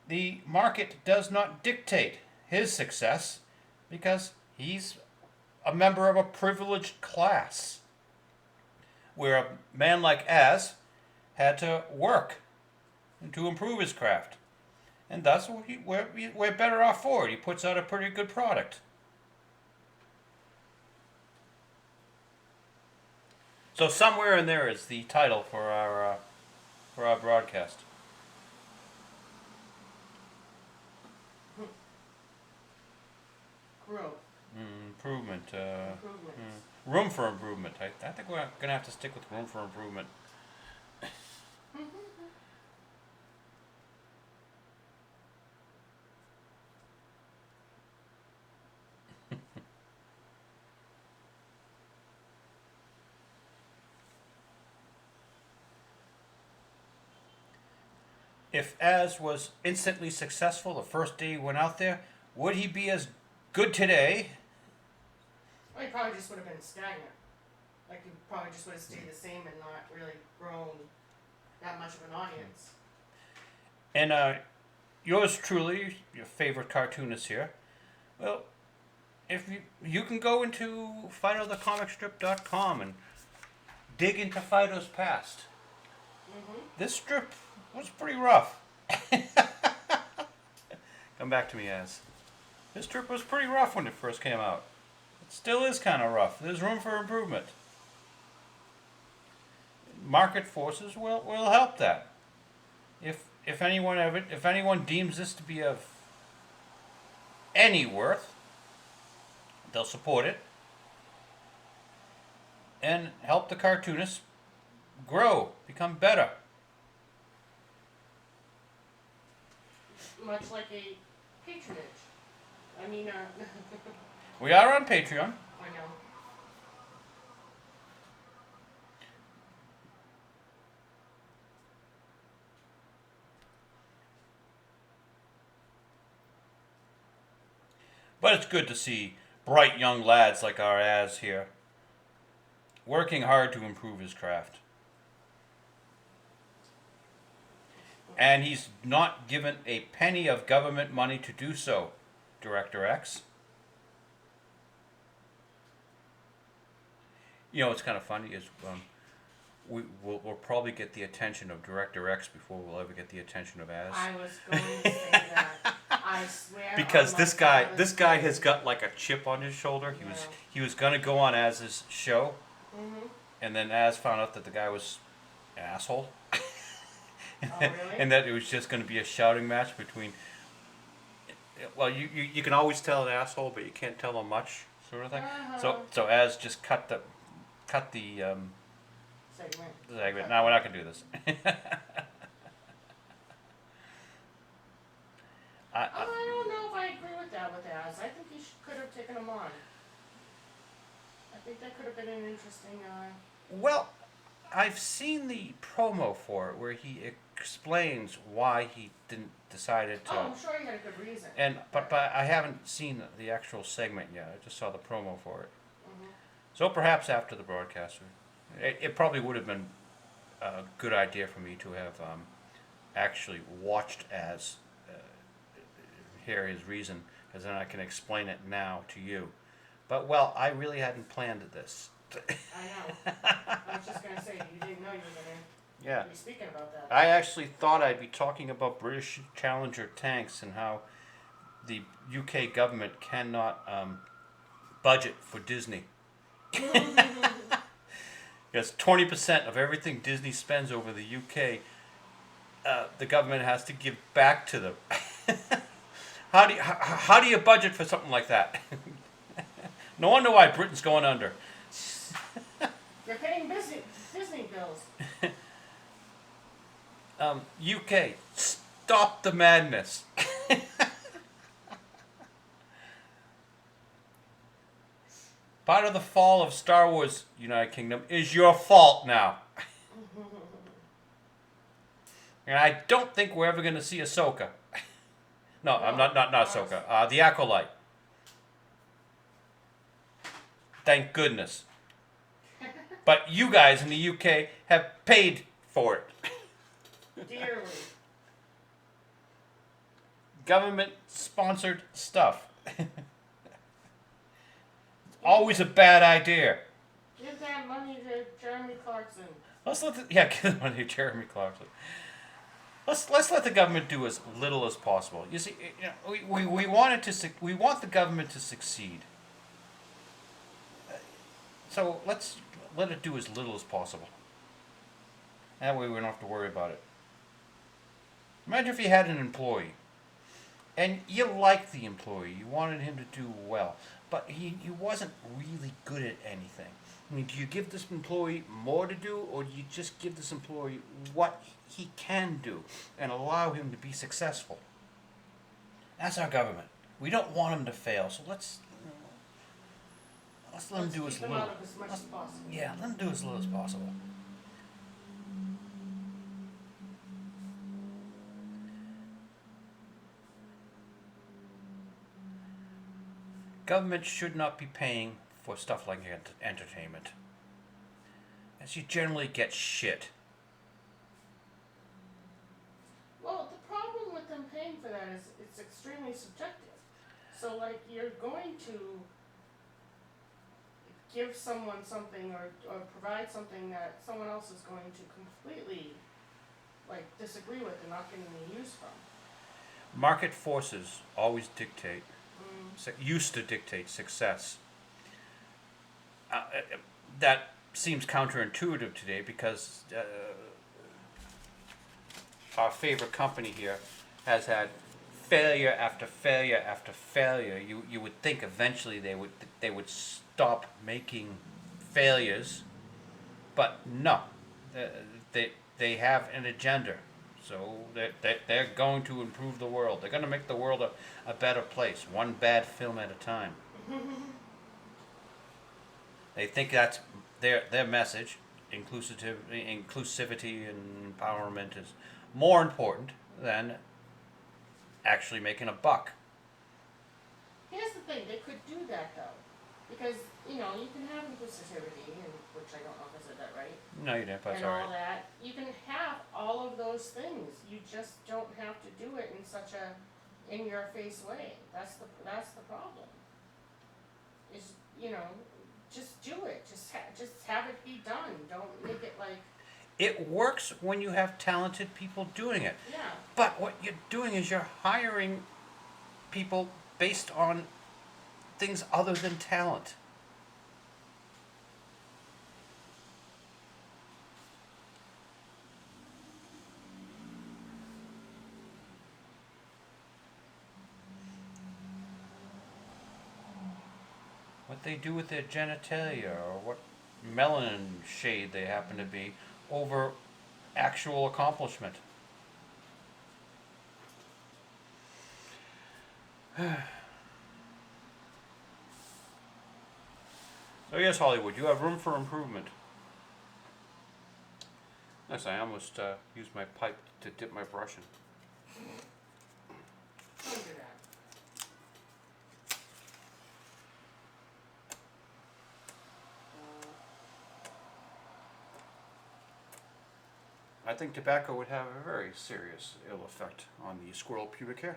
[SPEAKER 1] The market does not dictate his success because he's a member of a privileged class, where a man like Az had to work to improve his craft. And thus, we're better off for it. He puts out a pretty good product. So somewhere in there is the title for our broadcast.
[SPEAKER 2] Growth.
[SPEAKER 1] Improvement.
[SPEAKER 2] Improvements.
[SPEAKER 1] Room for improvement. I think we're going to have to stick with room for improvement. If Az was instantly successful the first day he went out there, would he be as good today?
[SPEAKER 2] Well, he probably just would have been stagnant. Like he probably just would have stayed the same and not really grown that much of an audience.
[SPEAKER 1] And yours truly, your favorite cartoonist here. Well, if you can go into FidoTheComicStrip.com and dig into Fido's past.
[SPEAKER 2] Mm-hmm.
[SPEAKER 1] This strip was pretty rough. Come back to me, Az. This strip was pretty rough when it first came out. It still is kind of rough. There's room for improvement. Market forces will help that. If anyone deems this to be of any worth, they'll support it and help the cartoonists grow, become better.
[SPEAKER 2] Much like a patronage. I mean,
[SPEAKER 1] We are on Patreon.
[SPEAKER 2] I know.
[SPEAKER 1] But it's good to see bright young lads like our Az here working hard to improve his craft. And he's not given a penny of government money to do so, Director X. You know what's kind of funny is we'll probably get the attention of Director X before we'll ever get the attention of Az.
[SPEAKER 2] I was going to say that. I swear.
[SPEAKER 1] Because
[SPEAKER 2] on
[SPEAKER 1] this
[SPEAKER 2] my
[SPEAKER 1] guy
[SPEAKER 2] father's
[SPEAKER 1] has got like a chip on his shoulder.
[SPEAKER 2] Yeah.
[SPEAKER 1] He was gonna go on Az's show,
[SPEAKER 2] Mm-hmm.
[SPEAKER 1] and then Az found out that the guy was an asshole.
[SPEAKER 2] Oh, really?
[SPEAKER 1] And that it was just going to be a shouting match between. Well, you can always tell an asshole, but you can't tell them much, sort of thing.
[SPEAKER 2] Uh-huh.
[SPEAKER 1] So Az just cut the segment. Now we're not going to do this.
[SPEAKER 2] I don't know if I agree with that with Az. I think he could have taken him on. I think that could have been an interesting.
[SPEAKER 1] Well, I've seen the promo for it where he explains why he didn't decided to.
[SPEAKER 2] Oh, I'm sure he had a good reason.
[SPEAKER 1] But I haven't seen the actual segment yet. I just saw the promo for it.
[SPEAKER 2] Mm-hmm.
[SPEAKER 1] So perhaps after the broadcast, it probably would have been a good idea for me to have actually watched Az hear his reason, because then I can explain it now to you. But well, I really hadn't planned this.
[SPEAKER 2] I know. I was just gonna say you didn't know you were gonna be speaking about that.
[SPEAKER 1] I actually thought I'd be talking about British Challenger tanks and how the UK government cannot budget for Disney. Because 20% of everything Disney spends over the UK, the government has to give back to them. How do you budget for something like that? No wonder why Britain's going under.
[SPEAKER 2] You're paying Disney bills.
[SPEAKER 1] UK, stop the madness. Part of the fall of Star Wars United Kingdom is your fault now. And I don't think we're ever going to see Ahsoka. No, I'm not Ahsoka. The Acolyte. Thank goodness. But you guys in the UK have paid for it.
[SPEAKER 2] Dearly.
[SPEAKER 1] Government-sponsored stuff. Always a bad idea.
[SPEAKER 2] Give that money to Jeremy Clarkson.
[SPEAKER 1] Give the money to Jeremy Clarkson. Let's let the government do as little as possible. You see, we want the government to succeed. So let's let it do as little as possible. That way we don't have to worry about it. Imagine if you had an employee, and you liked the employee, you wanted him to do well, but he wasn't really good at anything. I mean, do you give this employee more to do, or do you just give this employee what he can do and allow him to be successful? That's our government. We don't want him to fail, so let's let him do as little.
[SPEAKER 2] Out of as much as possible.
[SPEAKER 1] Yeah, let him do as little as possible. government should not be paying for stuff like entertainment, as you generally get shit.
[SPEAKER 2] Well, the problem with them paying for that is it's extremely subjective. So like you're going to give someone something or provide something that someone else is going to completely like disagree with and not getting any use from.
[SPEAKER 1] Market forces always dictate, used to dictate success. That seems counterintuitive today because our favorite company here has had failure after failure after failure. You would think eventually they would stop making failures, but no, they have an agenda. So they're going to improve the world. They're going to make the world a better place, one bad film at a time. They think that's their message. Inclusivity and empowerment is more important than actually making a buck.
[SPEAKER 2] Here's the thing, they could do that though. Because, you can have inclusivity, and which I don't know if I said that right.
[SPEAKER 1] No, you didn't, but it's
[SPEAKER 2] and all
[SPEAKER 1] alright.
[SPEAKER 2] that. You can have all of those things. You just don't have to do it in such a in your face way. That's the problem. Is just do it. Just have it be done. Don't make it like
[SPEAKER 1] It works when you have talented people doing it.
[SPEAKER 2] yeah.
[SPEAKER 1] But what you're doing is you're hiring people based on things other than talent. What they do with their genitalia or what melanin shade they happen to be over actual accomplishment. So yes, Hollywood, you have room for improvement. Yes, I almost used my pipe to dip my brush in.
[SPEAKER 2] Don't do that.
[SPEAKER 1] I think tobacco would have a very serious ill effect on the squirrel pubic hair.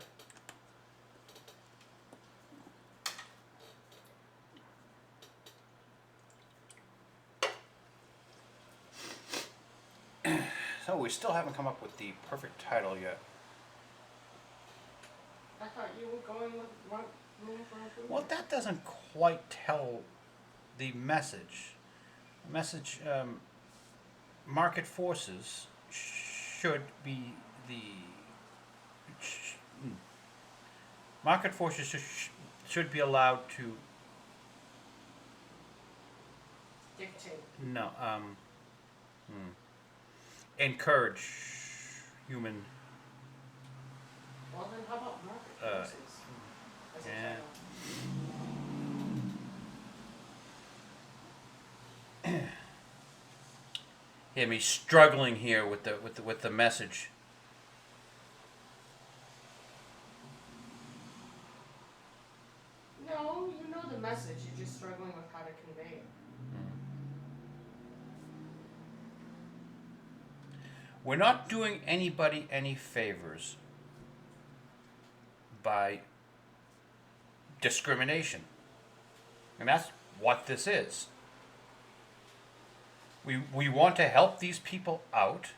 [SPEAKER 1] So we still haven't come up with the perfect title yet.
[SPEAKER 2] I thought you were going with room for improvement.
[SPEAKER 1] Well, that doesn't quite tell the message. The message, market forces should be market forces should be allowed to
[SPEAKER 2] Dictate.
[SPEAKER 1] encourage human.
[SPEAKER 2] Well then, how about market forces? As a
[SPEAKER 1] yeah.
[SPEAKER 2] title?
[SPEAKER 1] Hear me struggling here with the message.
[SPEAKER 2] No, you know the message. You're just struggling with how to convey it.
[SPEAKER 1] We're not doing anybody any favors by discrimination. And that's what this is. We want to help these people out,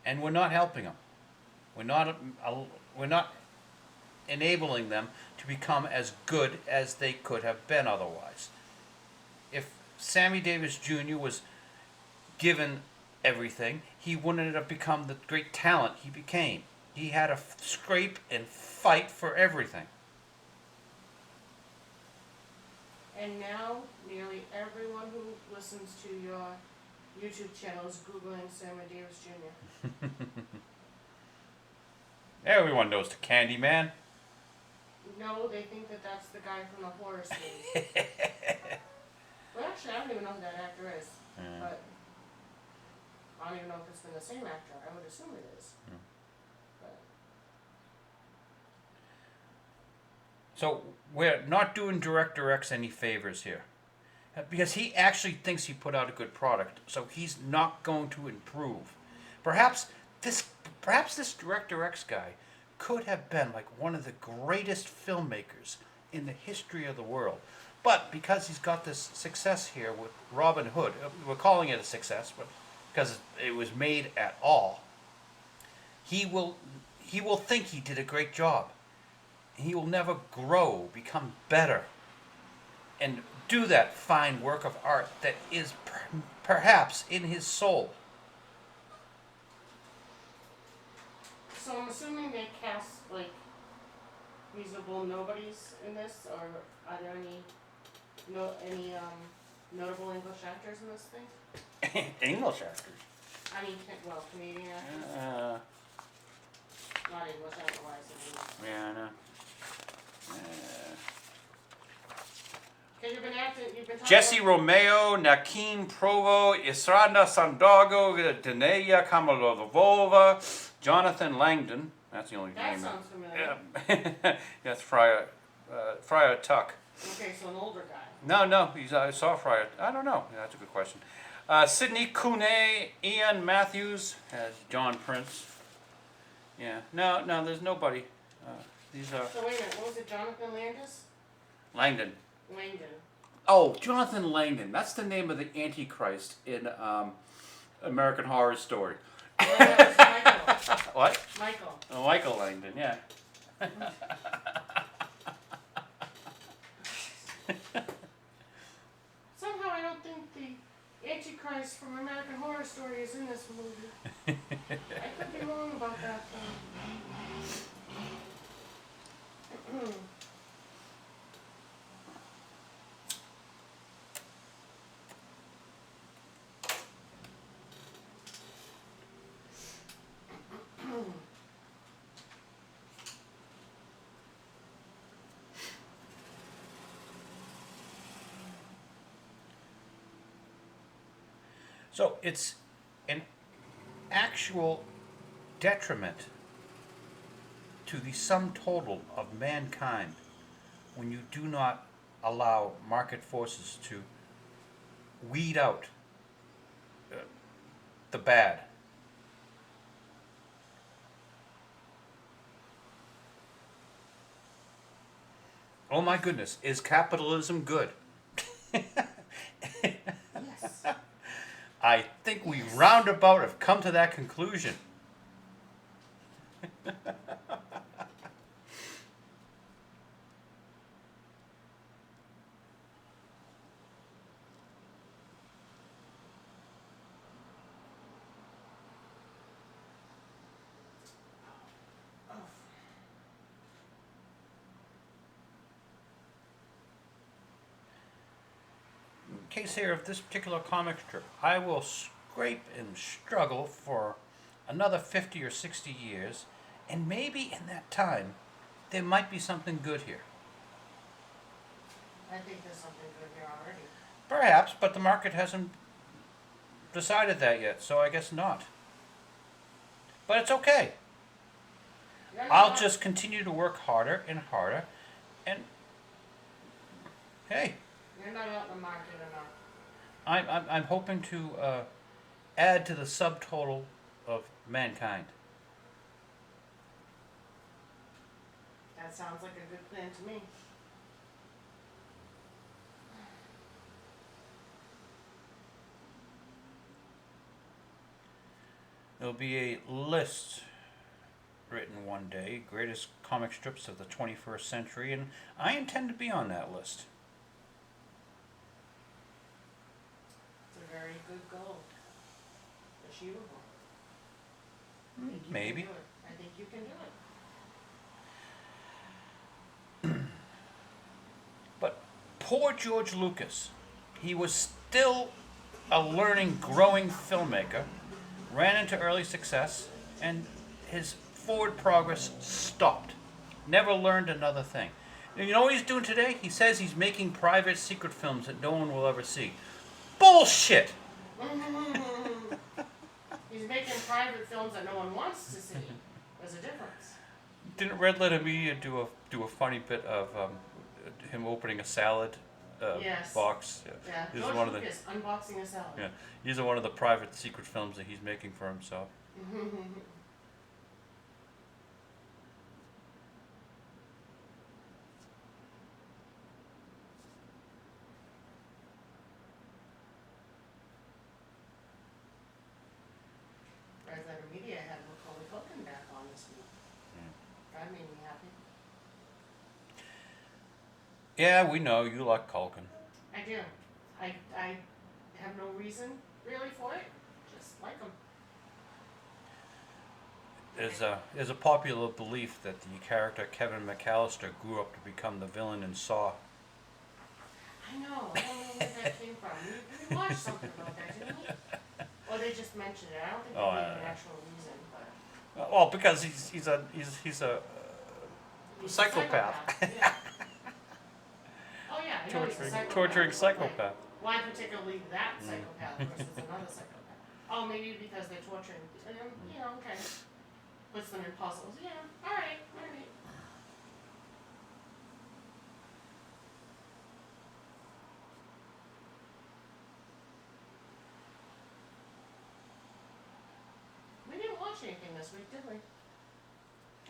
[SPEAKER 1] and we're not helping them. We're not enabling them to become as good as they could have been otherwise. If Sammy Davis Jr. was given everything, he wouldn't have become the great talent he became. He had to scrape and fight for everything.
[SPEAKER 2] And now, nearly everyone who listens to your YouTube channel is Googling Sammy Davis Jr.
[SPEAKER 1] Everyone knows the Candyman.
[SPEAKER 2] No, they think that that's the guy from the horror scene. Well, actually, I don't even know who that actor is. But I don't even know if it's been the same actor. I would assume it is. But
[SPEAKER 1] So we're not doing Director X any favors here. Because he actually thinks he put out a good product, so he's not going to improve. Perhaps this Director X guy could have been like one of the greatest filmmakers in the history of the world. But because he's got this success here with Robin Hood, we're calling it a success, but because it was made at all, he will think he did a great job. He will never grow, become better, and do that fine work of art that is perhaps in his soul.
[SPEAKER 2] So I'm assuming they cast like reasonable nobodies in this, or are there any notable English actors in this thing?
[SPEAKER 1] English actors.
[SPEAKER 2] I mean, Canadian actors. Not English, I don't know why I said English.
[SPEAKER 1] Yeah, I know.
[SPEAKER 2] Okay, you've been talking
[SPEAKER 1] Jesse
[SPEAKER 2] about,
[SPEAKER 1] Romeo, Nakeem Provo, Isranda Sandago, Danaya Kamalovova, Jonathan Langdon. That's the only
[SPEAKER 2] that
[SPEAKER 1] name.
[SPEAKER 2] sounds familiar.
[SPEAKER 1] Yeah. That's Friar Tuck.
[SPEAKER 2] Okay, so an older guy.
[SPEAKER 1] No, I saw Friar. I don't know. Yeah, that's a good question. Sidney Cooney, Ian Matthews as John Prince. Yeah, no, there's nobody. These are
[SPEAKER 2] So wait a minute, what was it, Jonathan Landis?
[SPEAKER 1] Langdon.
[SPEAKER 2] Langdon.
[SPEAKER 1] Oh, Jonathan Langdon. That's the name of the Antichrist in American Horror Story.
[SPEAKER 2] No, that was Michael.
[SPEAKER 1] What?
[SPEAKER 2] Michael.
[SPEAKER 1] Oh, Michael Langdon, yeah.
[SPEAKER 2] Somehow I don't think the Antichrist from American Horror Story is in this movie. I could be wrong about that though.
[SPEAKER 1] So it's an actual detriment to the sum total of mankind when you do not allow market forces to weed out the bad. Oh my goodness, is capitalism good?
[SPEAKER 2] Yes.
[SPEAKER 1] I think we roundabout have come to that conclusion. Case here of this particular comic strip, I will scrape and struggle for another 50 or 60 years, and maybe in that time there might be something good here.
[SPEAKER 2] I think there's something good here already.
[SPEAKER 1] Perhaps, but the market hasn't decided that yet, so I guess not. But it's okay. I'll just continue to work harder and harder, and hey,
[SPEAKER 2] You're not out in the market enough.
[SPEAKER 1] I'm hoping to add to the subtotal of mankind.
[SPEAKER 2] That sounds like a good plan to me.
[SPEAKER 1] There'll be a list written one day, greatest comic strips of the 21st century, and I intend to be on that list.
[SPEAKER 2] It's a very good goal. Achievable. I think you
[SPEAKER 1] Maybe.
[SPEAKER 2] Can do it. I think you can do it.
[SPEAKER 1] But poor George Lucas, he was still a learning, growing filmmaker, ran into early success, and his forward progress stopped. Never learned another thing. You know what he's doing today? He says he's making private secret films that no one will ever see. Bullshit!
[SPEAKER 2] He's making private films that no one wants to see. There's a difference.
[SPEAKER 1] Didn't Red Letter Media do a funny bit of him opening a salad
[SPEAKER 2] Yes.
[SPEAKER 1] box?
[SPEAKER 2] Yeah,
[SPEAKER 1] This is
[SPEAKER 2] George
[SPEAKER 1] one of the
[SPEAKER 2] Lucas unboxing a salad.
[SPEAKER 1] yeah. These are one of the private secret films that he's making for himself.
[SPEAKER 2] Red Letter Media had Macaulay Culkin back on this week. That made me happy.
[SPEAKER 1] Yeah, we know you like Culkin.
[SPEAKER 2] I do. I have no reason really for it. Just like him.
[SPEAKER 1] There's a popular belief that the character Kevin McAllister grew up to become the villain in Saw.
[SPEAKER 2] I know. I don't know where that came from. We watched something about that, didn't we? Or they just mentioned it. I don't think they
[SPEAKER 1] Oh,
[SPEAKER 2] gave
[SPEAKER 1] I-
[SPEAKER 2] an actual reason, but
[SPEAKER 1] Well, because he's a
[SPEAKER 2] he's a
[SPEAKER 1] psychopath.
[SPEAKER 2] Yeah. Oh yeah, I know he's a psychopath.
[SPEAKER 1] torturing
[SPEAKER 2] but,
[SPEAKER 1] psychopath.
[SPEAKER 2] Like, why particularly that psychopath versus another psychopath? Oh, maybe because they're torturing. You know, okay. Puts them in puzzles. Yeah. All right. All right. We didn't watch anything this week, did we?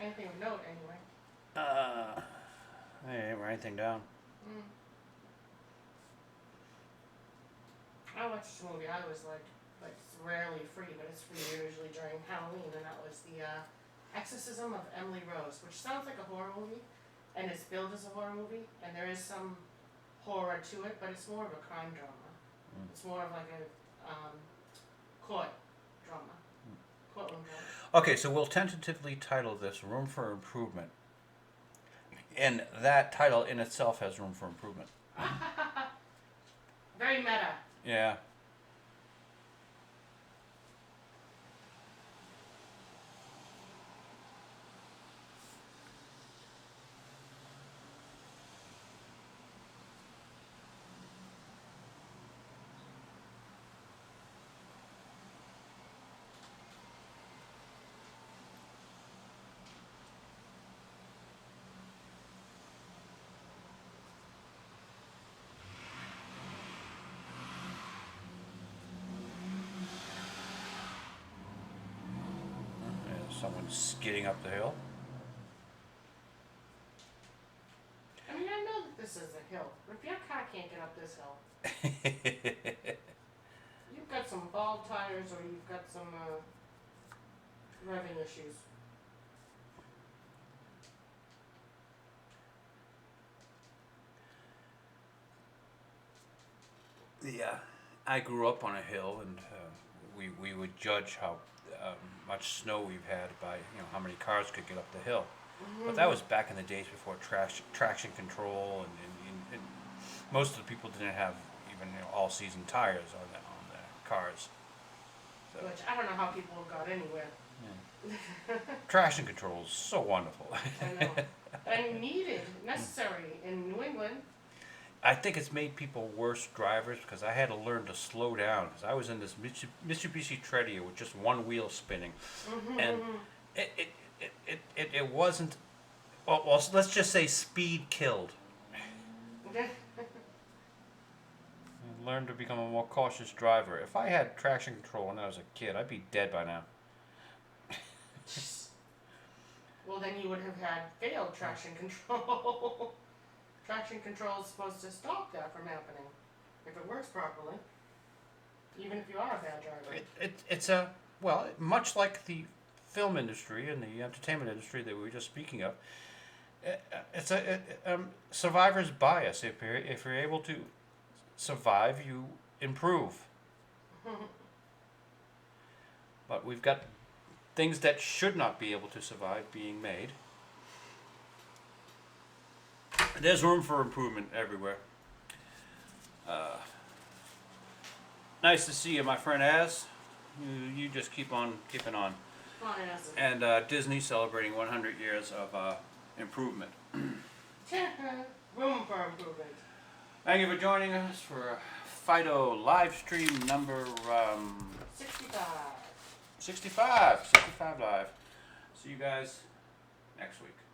[SPEAKER 2] Anything of note, anyway.
[SPEAKER 1] I didn't write anything down.
[SPEAKER 2] I watched a movie I was like it's rarely free, but it's free usually during Halloween, and that was the Exorcism of Emily Rose, which sounds like a horror movie, and it's billed as a horror movie, and there is some horror to it, but it's more of a crime drama. It's more of like a court drama, courtroom drama.
[SPEAKER 1] Okay, so we'll tentatively title this "Room for Improvement," and that title in itself has room for improvement.
[SPEAKER 2] Very meta.
[SPEAKER 1] Yeah. Someone's skidding up the hill.
[SPEAKER 2] I mean, I know that this is a hill, but if your car can't get up this hill, you've got some bald tires or you've got some revving issues.
[SPEAKER 1] Yeah, I grew up on a hill, and we would judge how much snow we've had by how many cars could get up the hill. But that was back in the days before traction control, and most of the people didn't have even all season tires on the cars. So,
[SPEAKER 2] Which I don't know how people got anywhere.
[SPEAKER 1] traction control is so wonderful.
[SPEAKER 2] I know. And needed, necessary in New England.
[SPEAKER 1] I think it's made people worse drivers because I had to learn to slow down because I was in this Mitsubishi Treadia with just one wheel spinning, and it wasn't. Well, let's just say speed killed. I learned to become a more cautious driver. If I had traction control when I was a kid, I'd be dead by now.
[SPEAKER 2] Well, then you would have had failed traction control. Traction control is supposed to stop that from happening if it works properly, even if you are a bad driver.
[SPEAKER 1] It's much like the film industry and the entertainment industry that we were just speaking of. It's a survivor's bias. If you're able to survive, you improve. But we've got things that should not be able to survive being made. There's room for improvement everywhere. Nice to see you, my friend Az. You just keep on keeping on.
[SPEAKER 2] Come on, Azzy.
[SPEAKER 1] And Disney celebrating 100 years of improvement.
[SPEAKER 2] Room for improvement.
[SPEAKER 1] Thank you for joining us for Fido live stream number
[SPEAKER 2] 65.
[SPEAKER 1] 65 live. See you guys next week.